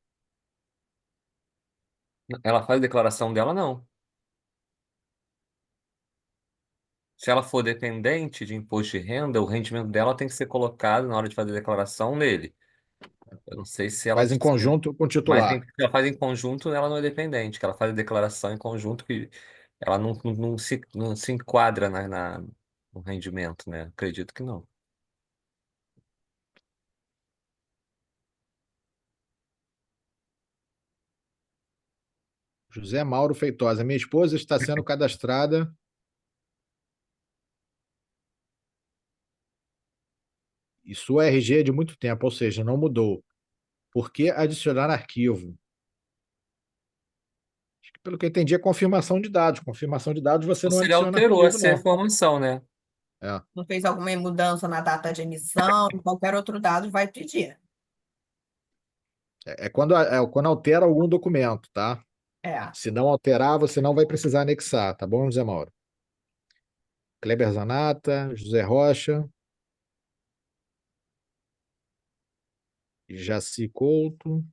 S3: Ela faz a declaração dela, não. Se ela for dependente de imposto de renda, o rendimento dela tem que ser colocado na hora de fazer a declaração nele. Eu não sei se ela.
S2: Faz em conjunto com o
S3: Mas
S2: titular.
S3: se ela faz em conjunto, ela não é dependente, que ela faz a declaração em conjunto que ela não se enquadra no rendimento, né? Acredito que não.
S2: José Mauro Feitosa, minha esposa está sendo cadastrada e sua RG é de muito tempo, ou seja, não mudou. Por que adicionar arquivo? Acho que, pelo que eu entendi, é confirmação de dados. Confirmação de dados você
S3: Ou
S2: não
S3: se ele
S2: adiciona
S3: alterou
S2: arquivo,
S3: essa
S2: não.
S3: informação, né?
S2: É,
S4: Não fez alguma mudança na data de emissão, qualquer outro dado vai pedir.
S2: quando altera algum documento, tá?
S4: É.
S2: Se não alterar, você não vai precisar anexar, tá bom, José Mauro? Kleber Zanata, José Rocha, Jaci Couto.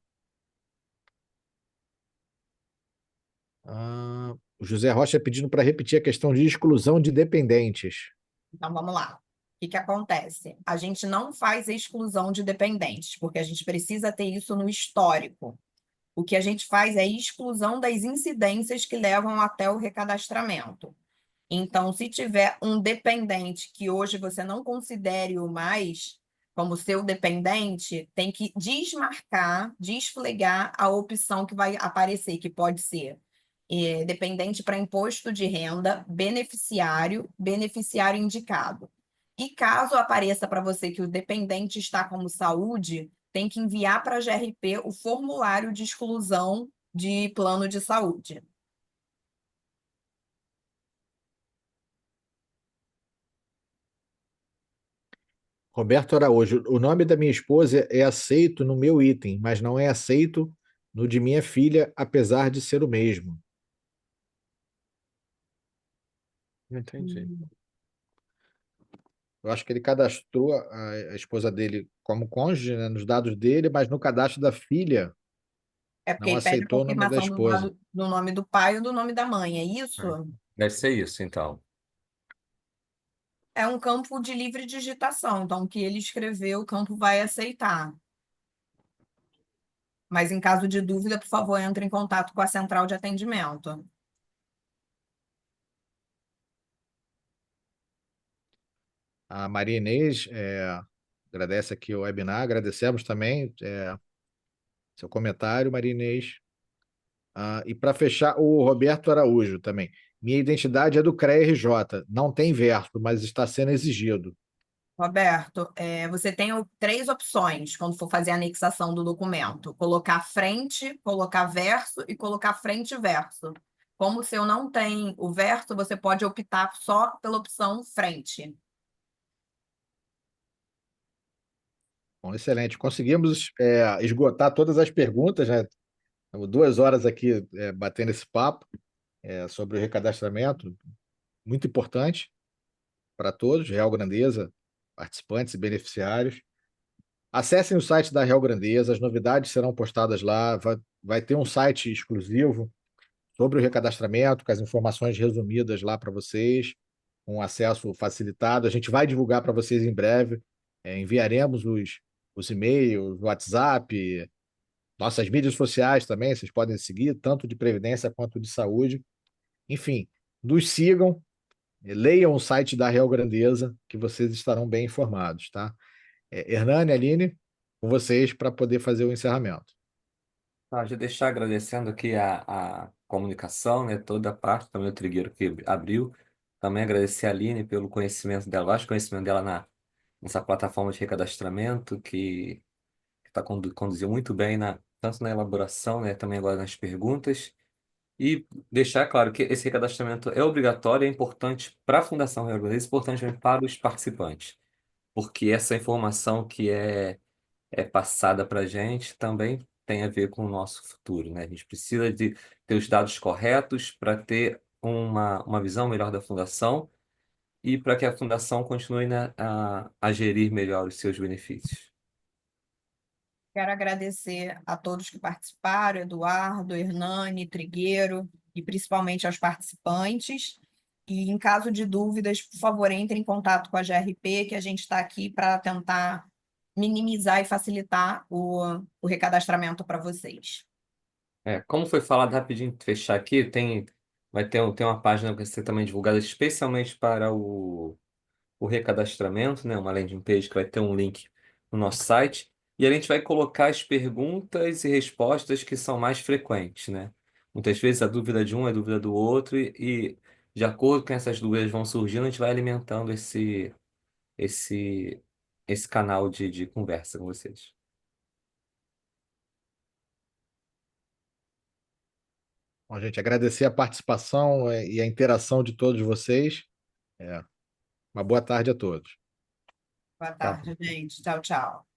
S2: O José Rocha pedindo para repetir a questão de exclusão de dependentes.
S4: Então, vamos lá. O que acontece? A gente não faz exclusão de dependentes, porque a gente precisa ter isso no histórico. O que a gente faz é exclusão das incidências que levam até o recadastramento. Então, se tiver um dependente que hoje você não considere o mais como seu dependente, tem que desmarcar, desflegar a opção que vai aparecer, que pode ser dependente para imposto de renda, beneficiário, beneficiário indicado. E caso apareça para você que o dependente está como saúde, tem que enviar para a GRP o formulário de exclusão de plano de saúde.
S2: Roberto Araújo, o nome da minha esposa é aceito no meu item, mas não é aceito no de minha filha, apesar de ser o mesmo.
S3: Não entendi.
S2: Eu acho que ele cadastrou a esposa dele como cônjuge, né, nos dados dele, mas no cadastro da filha
S4: É porque
S2: não
S4: aí pede a
S2: aceitou o nome da
S4: confirmação
S2: esposa.
S4: do nome do pai ou do nome da mãe, é isso?
S3: É. Deve ser isso, então.
S4: É um campo de livre digitação, então o que ele escreveu, o campo vai aceitar. Mas em caso de dúvida, por favor, entre em contato com a central de atendimento.
S2: A Maria Inês agradece aqui o webinar, agradecemos também seu comentário, Maria Inês. E para fechar, o Roberto Araújo também. Minha identidade é do CREA-RJ, não tem verso, mas está sendo exigido.
S4: Roberto, você tem três opções quando for fazer a anexação do documento: colocar frente, colocar verso e colocar frente e verso. Como o seu não tem o verso, você pode optar só pela opção frente.
S2: Bom, excelente. Conseguimos esgotar todas as perguntas, né? Estamos 2 horas aqui batendo esse papo sobre o recadastramento, muito importante para todos, Real Grandeza, participantes e beneficiários. Acessem o site da Real Grandeza, as novidades serão postadas lá, vai ter um site exclusivo sobre o recadastramento, com as informações resumidas lá para vocês, com acesso facilitado. A gente vai divulgar para vocês em breve, enviaremos os e-mails, o WhatsApp, nossas mídias sociais também, vocês podem seguir, tanto de previdência quanto de saúde. Enfim, nos sigam, Leiam o site da Real Grandeza, que vocês estarão bem informados, tá? Hernani, Aline, com vocês para poder fazer o encerramento.
S3: Já deixar agradecendo aqui a comunicação, né, toda a parte, também o Trigueiro que abriu. Também agradecer a Aline pelo conhecimento dela, vasto conhecimento dela nessa plataforma de recadastramento, que conduziu muito bem tanto na elaboração, né, também agora nas perguntas. E deixar claro que esse recadastramento é obrigatório, é importante para a Fundação Real Grandeza, é importante também para os participantes, porque essa informação que é passada para a gente também tem a ver com o nosso futuro, né? A gente precisa de ter os dados corretos para ter uma visão melhor da fundação e para que a fundação continue, né, a gerir melhor os seus benefícios.
S4: Quero agradecer a todos que participaram, Eduardo, Hernani, Trigueiro, e principalmente aos participantes. E em caso de dúvidas, por favor, entre em contato com a GRP, que a gente está aqui para tentar minimizar e facilitar o recadastramento para vocês.
S3: Como foi falado rapidinho, fechar aqui, tem uma página que vai ser também divulgada especialmente para o recadastramento, né? Uma landing page que vai ter um link no nosso site. E a gente vai colocar as perguntas e respostas que são mais frequentes, né? Muitas vezes a dúvida de um é a dúvida do outro, e de acordo com essas dúvidas vão surgindo, a gente vai alimentando esse, esse canal de conversa com vocês.
S2: Bom, gente, agradecer a participação e a interação de todos vocês. Uma boa tarde a todos.
S4: Boa
S3: Tá.
S4: tarde, gente. Tchau, tchau.